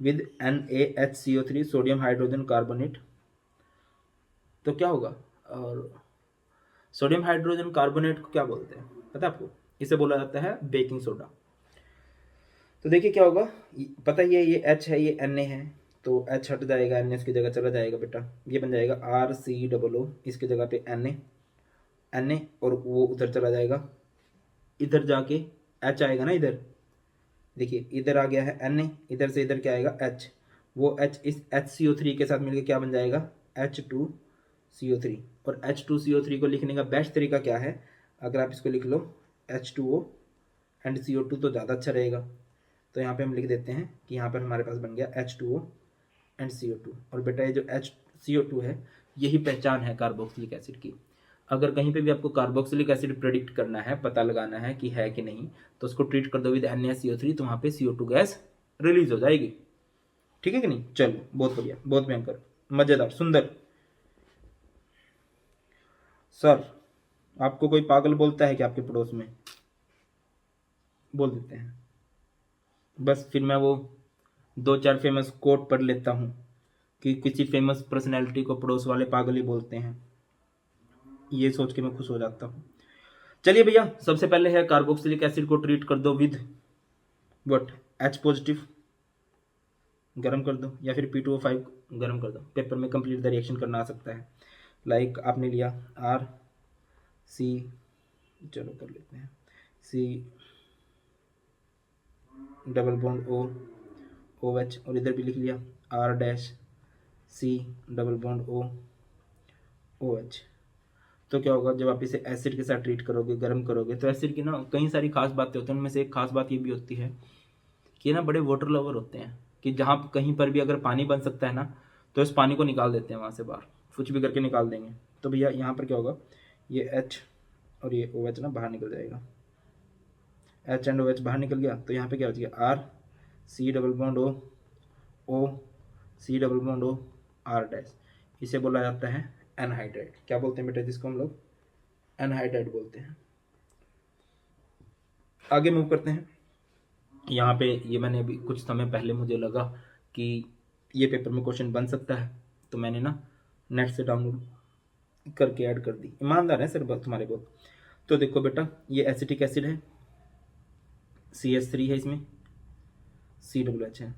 with NaHCO3 sodium hydrogen carbonate, तो क्या होगा? और सोडियम हाइड्रोजन कार्बोनेट को क्या बोलते हैं पता है आपको? इसे बोला जाता है बेकिंग सोडा। तो देखिए क्या होगा, पता ही है ये H है, ये Na है, तो H हट जाएगा, Na इसकी जगह चला जाएगा बेटा, ये बन जाएगा RCOO, इसकी जगह पे Na और वो उधर चला जाएगा, इधर जाके H आएगा ना इधर, देखिए इधर आ गया है Na, इधर से इधर क्या आएगा H, वो H इस HCO3 के साथ मिलकर क्या बन जाएगा H2CO3। और H2CO3 को लिखने का बेस्ट तरीका क्या है, अगर आप इसको लिख लो H2O एंड CO2 तो ज़्यादा अच्छा रहेगा। तो यहाँ पे हम लिख देते हैं कि यहाँ पर हमारे पास बन गया H2O एंड CO2। और बेटा ये जो HCO2 है यही पहचान है कार्बोक्सिलिक एसिड की। अगर कहीं पे भी आपको कार्बोक्सिलिक एसिड प्रेडिक्ट करना है, पता लगाना है कि है कि नहीं, तो उसको ट्रीट कर दो विद NaCO3, तो वहाँ पे CO2 गैस रिलीज हो जाएगी। ठीक है कि नहीं? चलो बहुत बढ़िया, बहुत भयंकर, मजेदार, सुंदर। सर आपको कोई पागल बोलता है कि आपके पड़ोस में? बोल देते हैं, बस फिर मैं वो 2-4 फेमस कोट पढ़ लेता हूँ कि किसी फेमस पर्सनैलिटी को पड़ोस वाले पागल ही बोलते हैं, ये सोच के मैं खुश हो जाता हूँ। चलिए भैया, सबसे पहले है कार्बोक्सिलिक एसिड को ट्रीट कर दो विद व्हाट, H पॉजिटिव, गर्म कर दो, या फिर P2O5 गर्म कर दो। पेपर में कंप्लीट द रिएक्शन करना आ सकता है। लाइक आपने लिया RC, चलो कर लेते हैं, C डबल बॉन्ड OH, और इधर भी लिख लिया R-C डबल बॉन्ड OH। तो क्या होगा, जब आप इसे एसिड के साथ ट्रीट करोगे, गर्म करोगे, तो एसिड की ना कई सारी खास बातें होती हैं। उनमें से एक खास बात ये भी होती है कि ना बड़े वाटर लवर होते हैं, कि जहाँ कहीं पर भी अगर पानी बन सकता है ना, तो इस पानी को निकाल देते हैं वहाँ से बाहर, कुछ भी करके निकाल देंगे। तो भैया यहाँ पर क्या होगा, ये H और ये OH ना बाहर निकल जाएगा, H एंड OH बाहर निकल गया, तो यहाँ पे क्या हो जाएगा RC double bond OC double bond R-। इसे बोला जाता है एनहाइड्राइड। क्या बोलते हैं बेटा जिसको हम लोग? एनहाइड्राइड बोलते हैं। आगे मूव करते हैं। यहाँ पे ये मैंने अभी कुछ समय पहले मुझे लगा कि ये पेपर में क्वेश्चन बन सकता है, तो मैंने ना नेट से डाउनलोड करके ऐड कर दी। ईमानदार है सर तुम्हारे बहुत। तो देखो बेटा, ये एसिटिक एसिड है, CH3 है, इसमें COOH है,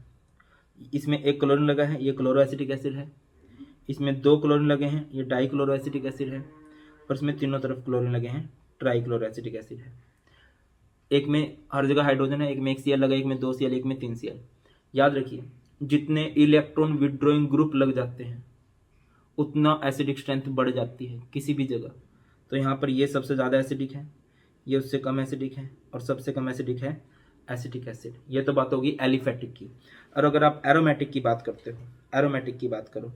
इसमें एक क्लोरीन लगा है, ये क्लोरो एसिटिक एसिड है, इसमें 2 क्लोरीन लगे हैं, ये डाई क्लोरो एसिटिक एसिड है, और इसमें तीनों तरफ क्लोरीन लगे हैं, ट्राई क्लोरो एसिटिक एसिड है। एक में हर जगह हाइड्रोजन है, एक में 1 Cl लगा, एक में 2 Cl, एक में 3 Cl। याद रखिए, जितने इलेक्ट्रॉन विड्रॉइंग ग्रुप लग जाते हैं उतना एसिडिक स्ट्रेंथ बढ़ जाती है किसी भी जगह। तो यहाँ पर ये सबसे ज़्यादा एसिडिक है, ये उससे कम एसिडिक है, और सबसे कम एसिडिक है एसिटिक एसिड। ये तो बात होगी एलिफेटिक की। और अगर आप एरोमेटिक की बात करते हो, एरोमेटिक की बात करो,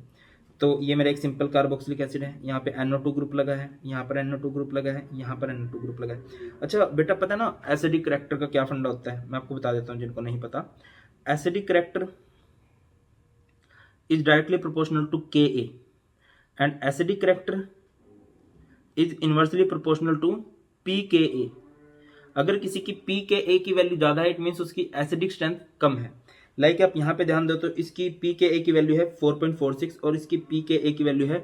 तो ये मेरा एक सिंपल कार्बोक्सिलिक एसिड है, यहाँ पे NO2 ग्रुप लगा है, यहाँ पर NO2 ग्रुप लगा है, यहाँ पर NO2 ग्रुप लगा है। अच्छा बेटा, पता है ना एसिडिक करैक्टर का क्या फंडा होता है? मैं आपको बता देता हूँ जिनको नहीं पता। Acidic character is directly proportional to Ka and acidic character is inversely proportional to pKa। अगर किसी की pKa की वैल्यू ज़्यादा है, इट मीन्स उसकी एसिडिक स्ट्रेंथ कम है। लाइक आप यहाँ पे ध्यान दो, तो इसकी pKa की वैल्यू है 4.46 और इसकी pKa की वैल्यू है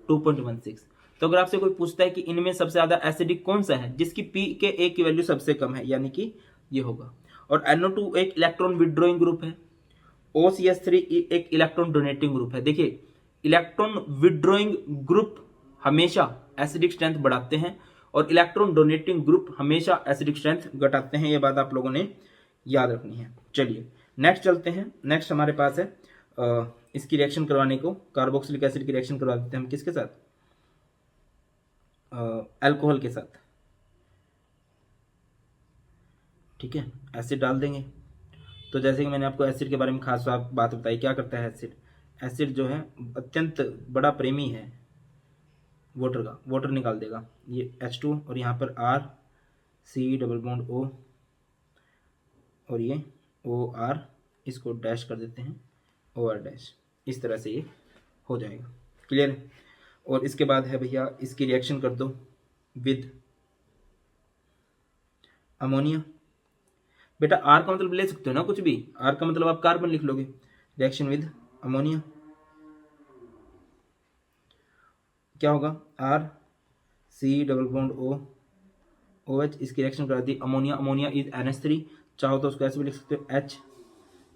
2.16। तो अगर आपसे कोई पूछता है कि इनमें सबसे ज़्यादा एसिडिक कौन सा है, जिसकी pKa की वैल्यू सबसे कम है, यानी कि ये होगा। और NO2 एक इलेक्ट्रॉन विड्रॉइंग ग्रुप है, OCH3 एक इलेक्ट्रॉन डोनेटिंग ग्रुप है। देखिए, इलेक्ट्रॉन विड्रॉइंग ग्रुप हमेशा एसिडिक स्ट्रेंथ बढ़ाते हैं और इलेक्ट्रॉन डोनेटिंग ग्रुप हमेशा एसिडिक स्ट्रेंथ घटाते हैं। ये बात आप लोगों ने याद रखनी है। चलिए नेक्स्ट चलते हैं। नेक्स्ट हमारे पास है इसकी रिएक्शन करवाने को, कार्बोक्सिलिक एसिड की रिएक्शन करवा देते हैं हम किसके साथ? अल्कोहल के साथ। ठीक है, एसिड डाल देंगे। तो जैसे कि मैंने आपको एसिड के बारे में खास बात बताई, क्या करता है एसिड? एसिड जो है अत्यंत बड़ा प्रेमी है वाटर का, वाटर निकाल देगा। ये H2 और यहाँ पर RC डबल बॉन्ड O और ये OR, इसको डैश कर देते हैं, OR डैश। इस तरह से ये हो जाएगा। क्लियर है? और इसके बाद है भैया, इसकी रिएक्शन कर दो विद अमोनिया। बेटा R का मतलब ले सकते हो ना कुछ भी, R का मतलब आप कार्बन लिख लोगे। रिएक्शन विद अमोनिया क्या होगा? RC डबल बॉन्ड OH, इसकी रिएक्शन करा दी अमोनिया। अमोनिया इज NH3, चाहो तो उसको ऐसे भी लिख सकते हो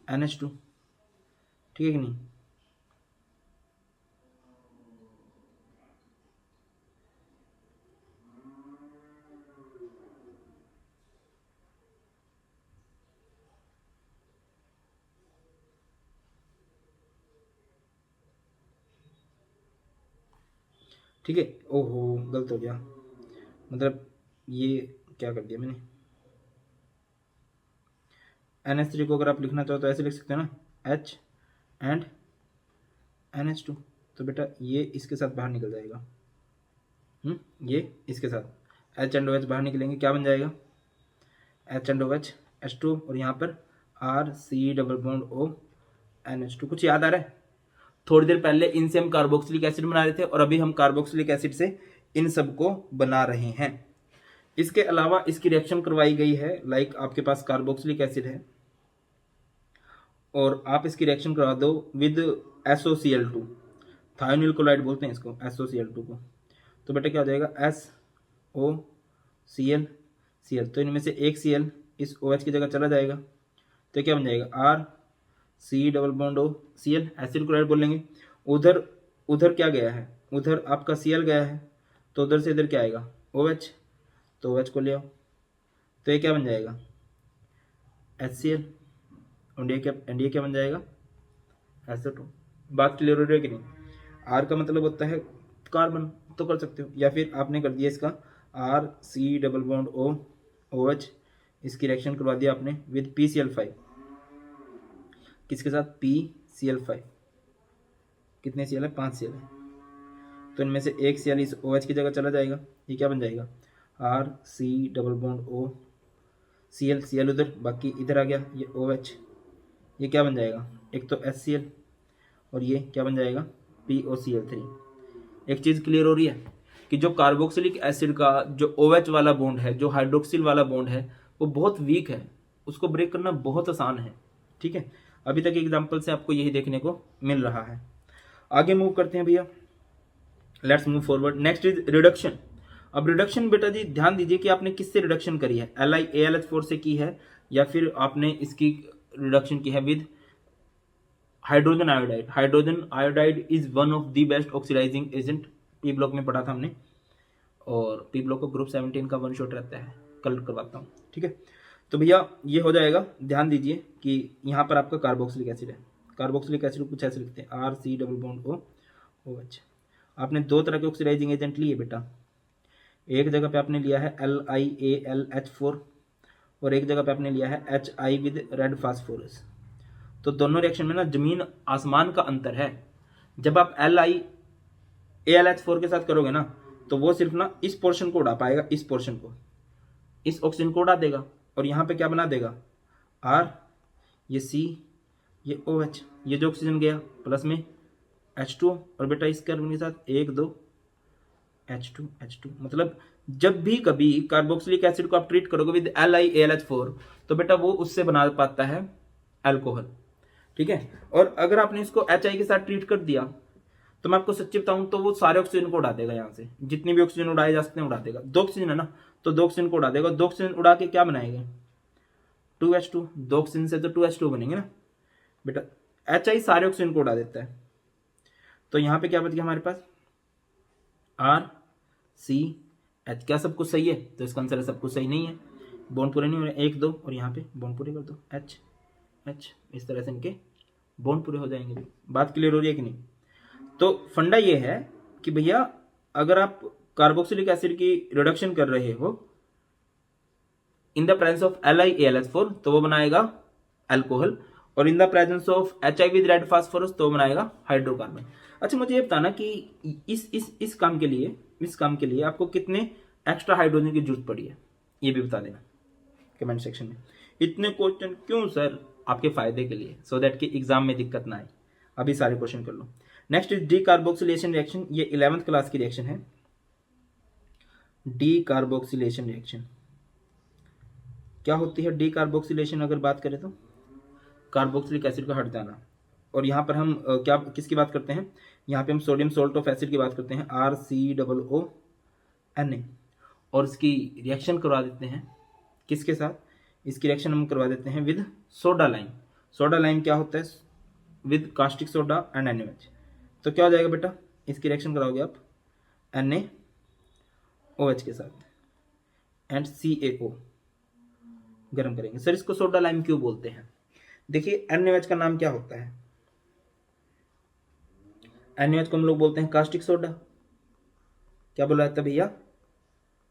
HNH2, ठीक है कि नहीं। ठीक है, ओहो गलत हो गया, मतलब ये क्या कर दिया मैंने। NH3 को अगर आप लिखना चाहो तो ऐसे लिख सकते हो ना, H एंड NH2, तो बेटा ये इसके साथ बाहर निकल जाएगा। ये इसके साथ H एंड OH बाहर निकलेंगे, क्या बन जाएगा H एंड OH H2, और यहाँ पर RC double bond O NH2। कुछ याद आ रहा है? थोड़ी देर पहले इनसे हम कार्बोक्सिलिक एसिड बना रहे थे और अभी हम कार्बोक्सिलिक एसिड से इन सब को बना रहे हैं। इसके अलावा इसकी रिएक्शन करवाई गई है, लाइक आपके पास कार्बोक्सिलिक एसिड है और आप इसकी रिएक्शन करवा दो विद SOCl2, थायोनिल क्लोराइड बोलते हैं इसको, SOCl2 को। तो बेटा क्या हो जाएगा SOCl, तो इनमें से एक Cl इस OH की जगह चला जाएगा, तो क्या बन जाएगा RC double bond O Cl, acid chloride बोलेंगे। उधर उधर क्या गया है, उधर आपका Cl गया है, तो उधर से इधर क्या आएगा OH, तो OH को ले आओ, तो ये क्या बन जाएगा HCl, और ये क्या बन जाएगा SO2। बात क्लियर हो रही है कि नहीं। R का मतलब होता है कार्बन, तो कर सकते हो, या फिर आपने कर दिया इसका RC double bond O OH, इसकी रिएक्शन करवा दिया आपने विद PCl5, किसके साथ PCl5, कितने Cl है 5 Cl है, तो इनमें से एक Cl इस OH की जगह चला जाएगा, ये क्या बन जाएगा RC double bond O Cl उधर, बाकी इधर आ गया ये OH, ये क्या बन जाएगा एक तो HCl, और ये क्या बन जाएगा POCl3। एक चीज़ क्लियर हो रही है कि जो कार्बोक्सिलिक एसिड का जो OH वाला बॉन्ड है, जो हाइड्रोक्सिल वाला बॉन्ड है, वो बहुत वीक है, उसको ब्रेक करना बहुत आसान है। ठीक है, अभी तक एग्जाम्पल से आपको यही देखने को मिल रहा है। आगे मूव करते हैं भैया, let's move forward. Next is reduction. अब रिडक्शन बेटा जी ध्यान दीजिए कि आपने किससे रिडक्शन करी है, LiAlH4 से की है, या फिर आपने इसकी रिडक्शन की है with hydrogen iodide. Hydrogen iodide is one of the best oxidising agent, P block में पढ़ा था हमने, और पी ब्लॉक को ग्रुप 17 का वन शॉट रहता है, कल करवाता हूँ। ठीक है, तो भैया ये हो जाएगा, ध्यान दीजिए कि यहाँ पर आपका कार्बोक्सिलिक एसिड है, कार्बोक्सिलिक एसिड कुछ ऐसे लिखते हैं RC double bond O OH। आपने दो तरह के ऑक्सीडाइजिंग एजेंट लिए बेटा, एक जगह पे आपने लिया है LiAlH4 और एक जगह पे आपने लिया है HI विद रेड फास्फोरस। तो दोनों रिएक्शन में ना जमीन आसमान का अंतर है। जब आप LiAlH4 के साथ करोगे ना, तो वो सिर्फ ना इस पोर्शन को उड़ा पाएगा, इस पोर्शन को, इस ऑक्सीजन को उड़ा देगा, और यहाँ पे क्या बना देगा R, ये C, ये OH, ये जो ऑक्सीजन गया प्लस में H2, और बेटा इस कार्बन के साथ 1 2 H2 मतलब जब भी कभी कार्बोक्सिलिक एसिड को आप ट्रीट करोगे विद LiAlH4, तो बेटा वो उससे बना पाता है अल्कोहल। ठीक है, और अगर आपने इसको HI के साथ ट्रीट कर दिया, तो मैं आपको सच्ची बताऊं तो वो सारे ऑक्सीजन को उड़ा देगा, यहाँ से जितनी भी ऑक्सीजन उड़ाए जा सकते हैं उड़ा देगा। 2 ऑक्सीजन है ना, तो 2 ऑक्सीजन को उड़ा देगा, 2 ऑक्सीजन उड़ा के क्या बनाएगा 2H2, 2 ऑक्सीजन से तो 2H2 बनेंगे ना बेटा। HI सारे ऑक्सीजन को उड़ा देता है, तो यहाँ पे क्या बच गया हमारे पास RCH। क्या सब कुछ सही है? तो इसका आंसर है सब कुछ सही नहीं है, बॉन्ड पूरे नहीं हो रहे, 1 2 और यहाँ पे बॉन्ड पूरे कर दो H, इस तरह से इनके बॉन्ड पूरे हो जाएंगे। बात क्लियर हो रही है कि नहीं। तो फंडा ये है कि भैया अगर आप कार्बोक्सिलिक एसिड की रिडक्शन कर रहे हो in the presence of LiAlH4, तो वो बनाएगा अल्कोहल, और in the presence of HI with red phosphorus, तो बनाएगा हाइड्रोकार्बन। अच्छा मुझे ये बताना कि इस काम के लिए आपको कितने एक्स्ट्रा हाइड्रोजन की जरूरत पड़ी है, ये भी बता देना कमेंट सेक्शन में। इतने क्वेश्चन क्यों सर? आपके फायदे के लिए, सो दैट कि एग्जाम में दिक्कत ना आए। अभी सारे क्वेश्चन कर लो। नेक्स्ट इज डीकार्बोक्सिलेशन रिएक्शन, ये 11th क्लास की रिएक्शन है। डीकार्बोक्सिलेशन रिएक्शन क्या होती है? डीकार्बोक्सिलेशन अगर बात करें तो कार्बोक्सिलिक एसिड का हट जाना, और यहाँ पर हम क्या किसकी बात करते हैं, यहाँ पे हम सोडियम सॉल्ट ऑफ एसिड की बात करते हैं RCOONA, और इसकी रिएक्शन करवा देते हैं किसके साथ, इसकी रिएक्शन हम करवा देते हैं with soda lime. Soda lime क्या होता है? With caustic soda and NaOH। तो क्या हो जाएगा बेटा? इसकी रिएक्शन कराओगे आप NaOH के साथ एंड CaO गर्म करेंगे। सर इसको सोडा लाइम क्यों बोलते हैं? देखिए NaOH का नाम क्या होता है? NaOH को हम लोग बोलते हैं कास्टिक सोडा। क्या बोला जाता है भैया?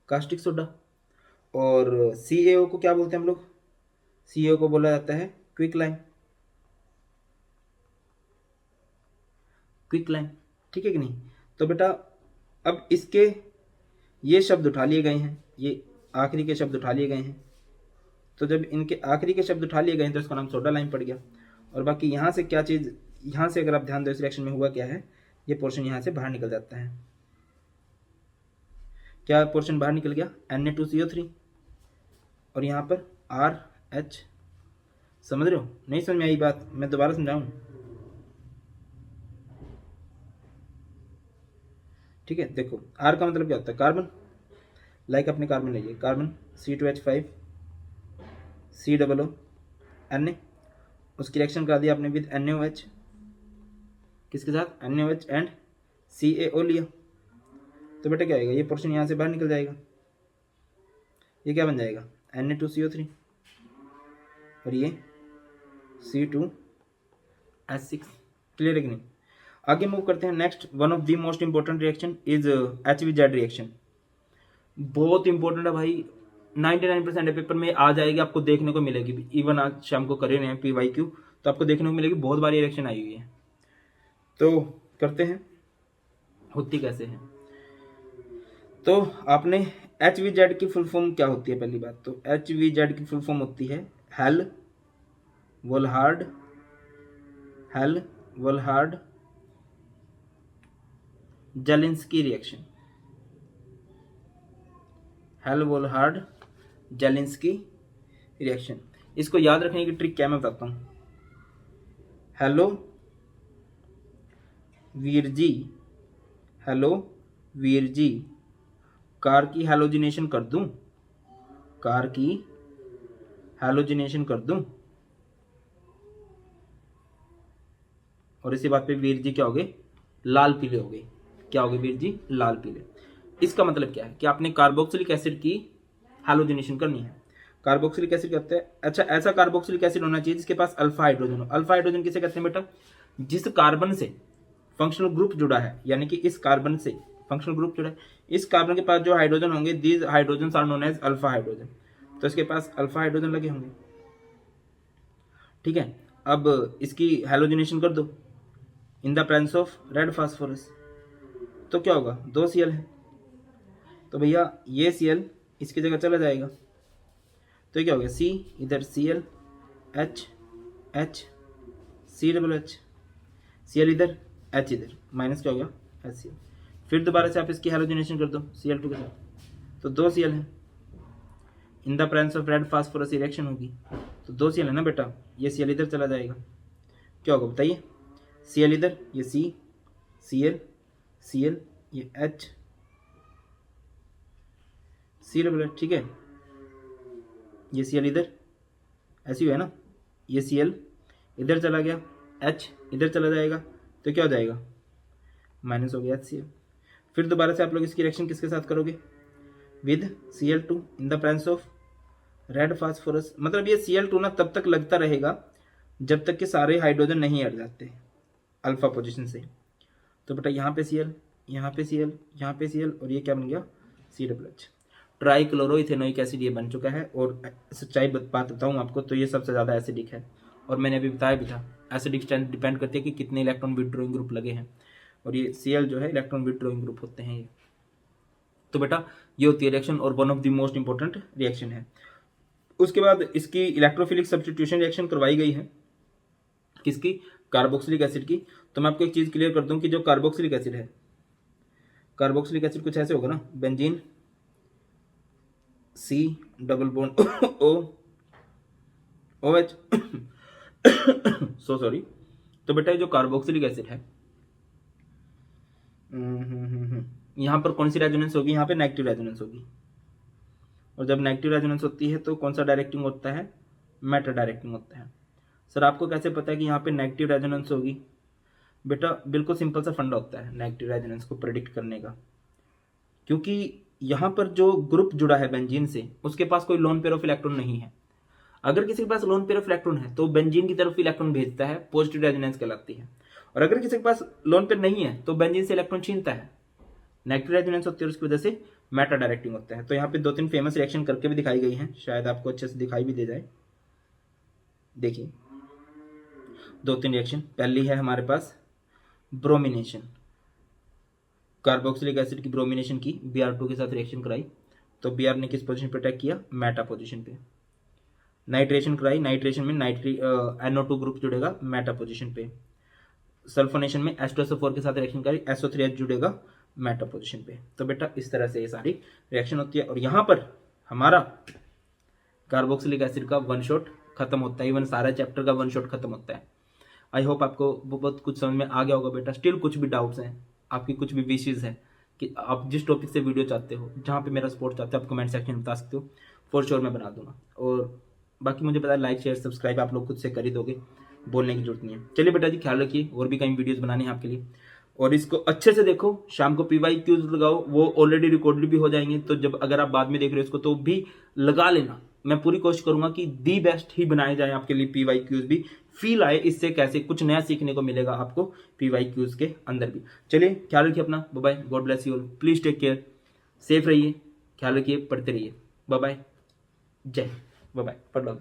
Caustic soda. और CaO को क्या बोलते हैं हम लोग? CaO को बोला जाता है क्विक लाइम। क्विक लाइम, ठीक है कि नहीं? तो बेटा अब इसके ये शब्द उठा लिए गए हैं, ये आखिरी के शब्द उठा लिए गए हैं। तो जब इनके आखिरी के शब्द उठा लिए गए तो इसका नाम सोडा लाइम पड़ गया। और बाकी यहाँ से क्या चीज़, यहाँ से अगर आप ध्यान दो इस रिएक्शन में हुआ क्या है, ये पोर्शन यहाँ से बाहर निकल जाता है। क्या पोर्शन बाहर निकल गया? Na2CO3 और यहाँ पर RH। समझ रहे हो? नहीं समझ में आई बात? मैं दोबारा समझाऊँ? ठीक है, देखो R का मतलब क्या होता है? कार्बन। लाइक अपने कार्बन लीजिए, कार्बन C2H5 COO Na, उसकी रिएक्शन करा दिया आपने विद NaOH। किसके साथ? NaOH एंड CaO लिया। तो बेटा क्या आएगा? ये पोर्शन यहाँ से बाहर निकल जाएगा। ये क्या बन जाएगा? Na2CO3 और ये C2H6। क्लियर है कि नहीं? आगे मूव करते हैं। Next one of the most important reaction is HVZ reaction. बहुत इंपॉर्टेंट है भाई, 99% पेपर में आ जाएगी, आपको देखने को मिलेगी। इवन आज शाम को करे रहे हैं PYQ, तो आपको देखने को मिलेगी। बहुत बारी रिएक्शन आई हुई है। तो करते हैं, होती कैसे है? तो आपने HVZ की फुल फॉर्म क्या होती है? पहली बात तो HVZ की फुल फॉर्म होती है Hell Volhard Zelinsky reaction. Hell Volhard Zelinsky reaction. इसको याद रखने की ट्रिक क्या मैं बताता हूँ। हेलो वीर जी, कार की हैलोजिनेशन कर दूं? कार की हैलोजिनेशन कर दूं? और इसी बात पे वीर जी क्या हो गए? लाल पीले हो गए। क्या हो गए वीर जी? लाल पीले। इसका मतलब क्या है कि आपने कार्बोक्सिलिक एसिड की हैलोजिनेशन करनी है। कार्बोक्सिलिक एसिड कहते हैं, अच्छा ऐसा कार्बोक्सिलिक एसिड होना चाहिए जिसके पास अल्फा हाइड्रोजन हो। अल्फा हाइड्रोजन किसे कहते हैं बेटा? जिस कार्बन से फंक्शनल ग्रुप जुड़ा है, यानी कि इस कार्बन से फंक्शनल ग्रुप जुड़ा है, इस कार्बन के पास जो हाइड्रोजन होंगे, these hydrogen are known as alpha hydrogen. तो इसके पास अल्फा हाइड्रोजन लगे होंगे। ठीक है, अब इसकी हैलोजिनेशन कर दो in the presence of red phosphorus, तो क्या होगा? 2 Cl है। तो भैया ये Cl इसकी जगह चला जाएगा, तो क्या हो गया? C इधर Cl, H COOH, Cl इधर, H इधर, माइनस क्या हो गया? HCl। फिर दोबारा से आप इसकी हैलोजिनेशन कर दो Cl2 के साथ, तो 2 Cl है। In the presence of red phosphorus reaction होगी, तो 2 Cl है ना बेटा, ये Cl इधर चला जाएगा। क्या होगा बताइए? Cl इधर, ये C, Cl, ये H, COOH। ठीक है, ये Cl इधर, ऐसी है ना, ये Cl इधर चला गया, H इधर चला जाएगा, तो क्या हो जाएगा? माइनस हो गया HCl। फिर दोबारा से आप लोग इसकी रिएक्शन किसके साथ करोगे? With Cl2 in the presence of red phosphorus. मतलब ये Cl2 ना तब तक लगता रहेगा जब तक कि सारे हाइड्रोजन नहीं हट जाते अल्फा पोजीशन से। तो बेटा यहाँ पे Cl, यहाँ पे Cl, यहाँ पे Cl, और ये क्या बन गया? COOH। ट्राइक्लोरोइथेनोइक एसिड ये बन चुका है। और सच्चाई बात बताऊँ आपको तो ये सबसे ज़्यादा एसिडिक है, और मैंने अभी बताया भी था एसिडिक स्ट्रेंथ डिपेंड करती है कि कितने इलेक्ट्रॉन विड्रॉइंग ग्रुप लगे हैं, और ये Cl जो है इलेक्ट्रॉन विड्रॉइंग ग्रुप होते हैं ये। तो बेटा ये होती है रिएक्शन, और one of the most important reaction है। उसके बाद इसकी इलेक्ट्रोफिलिक सब्स्टिट्यूशन रिएक्शन करवाई गई है, किसकी? कार्बोक्सिलिक एसिड की। तो मैं आपको एक चीज़ क्लियर कर दूं कि जो कार्बोक्सिलिक एसिड है, कार्बोक्सिलिक एसिड कुछ ऐसे होगा ना, benzene C double bond O OH so sorry. तो बेटा ये जो कार्बोक्सिलिक एसिड है, यहाँ पर कौन सी रेजोनेंस होगी? यहाँ पे नेगेटिव रेजोनेंस होगी। और जब नेगेटिव रेजोनेंस होती है तो कौन सा डायरेक्टिंग होता है, मेटा डायरेक्टिंग होता है। सर आपको कैसे पता है कि यहाँ पे नेगेटिव रेजोनेंस होगी? बेटा बिल्कुल सिंपल सा फंडा होता है नेगेटिव रेजोनेंस को प्रेडिक्ट करने का, क्योंकि यहाँ पर जो ग्रुप जुड़ा है बेंजीन से उसके पास कोई लोन पेयर ऑफ इलेक्ट्रॉन नहीं है। अगर किसी के पास लोन पेयर ऑफ इलेक्ट्रॉन है तो बेंजीन की तरफ इलेक्ट्रॉन भेजता है, पॉजिटिव रेजोनेंस कहलाती है। और अगर किसी के पास लोन पेयर नहीं है तो बेंजीन से इलेक्ट्रॉन छीनता है, नेगेटिव रेजोनेंस होती है, उसकी वजह से मेटा डायरेक्टिंग होता है। तो यहाँ पे 2-3 फेमस रिएक्शन करके भी दिखाई गई हैं, शायद आपको अच्छे से दिखाई भी दे जाए। देखिए 2-3 रिएक्शन। पहली है हमारे पास ब्रोमिनेशन, कार्बोक्सिलिक एसिड की ब्रोमिनेशन की, Br2 के साथ रिएक्शन कराई तो Br ने किस पोजीशन पे अटैक किया, मेटा पोजीशन पे। नाइट्रेशन कराई, नाइट्रेशन में NO2 ग्रुप जुड़ेगा मेटा पोजीशन पे। सल्फोनेशन में H2SO4 के साथ रिएक्शन कराई, SO3H जुड़ेगा मेटा पोजीशन पे। तो बेटा इस तरह से ये सारी रिएक्शन होती है और यहाँ पर हमारा कार्बोक्सिलिक एसिड का वन शॉट खत्म होता है, इवन सारा चैप्टर का वन शॉट खत्म होता है। आई होप आपको बहुत कुछ समझ में आ गया होगा बेटा। स्टिल कुछ भी डाउट्स हैं, आपकी कुछ भी विशेष है कि आप जिस टॉपिक से वीडियो चाहते हो, जहाँ पे मेरा सपोर्ट चाहते हो, आप कमेंट सेक्शन में बता सकते हो, फॉर श्योर मैं बना दूंगा। और बाकी मुझे पता है लाइक शेयर सब्सक्राइब आप लोग खुद से कर ही दोगे, बोलने की जरूरत नहीं है। चलिए बेटा जी ख्याल रखिए, और भी कई वीडियोज़ बनाने हैं आपके लिए, और इसको अच्छे से देखो। शाम को PYQs लगाओ, वो ऑलरेडी रिकॉर्डेड भी हो जाएंगे, तो जब अगर आप बाद में देख रहे हो इसको तो भी लगा लेना। मैं पूरी कोशिश करूंगा कि दी बेस्ट ही बनाए जाए आपके लिए, PYQs भी फील आए, इससे कैसे कुछ नया सीखने को मिलेगा आपको PYQs के अंदर भी। चलिए ख्याल रखिए अपना, bye bye, God bless you all, please take care, safe रहिए, ख्याल रखिए, पढ़ते रहिए, बाय बाय, जय, बाय बाय, पढ़ लो।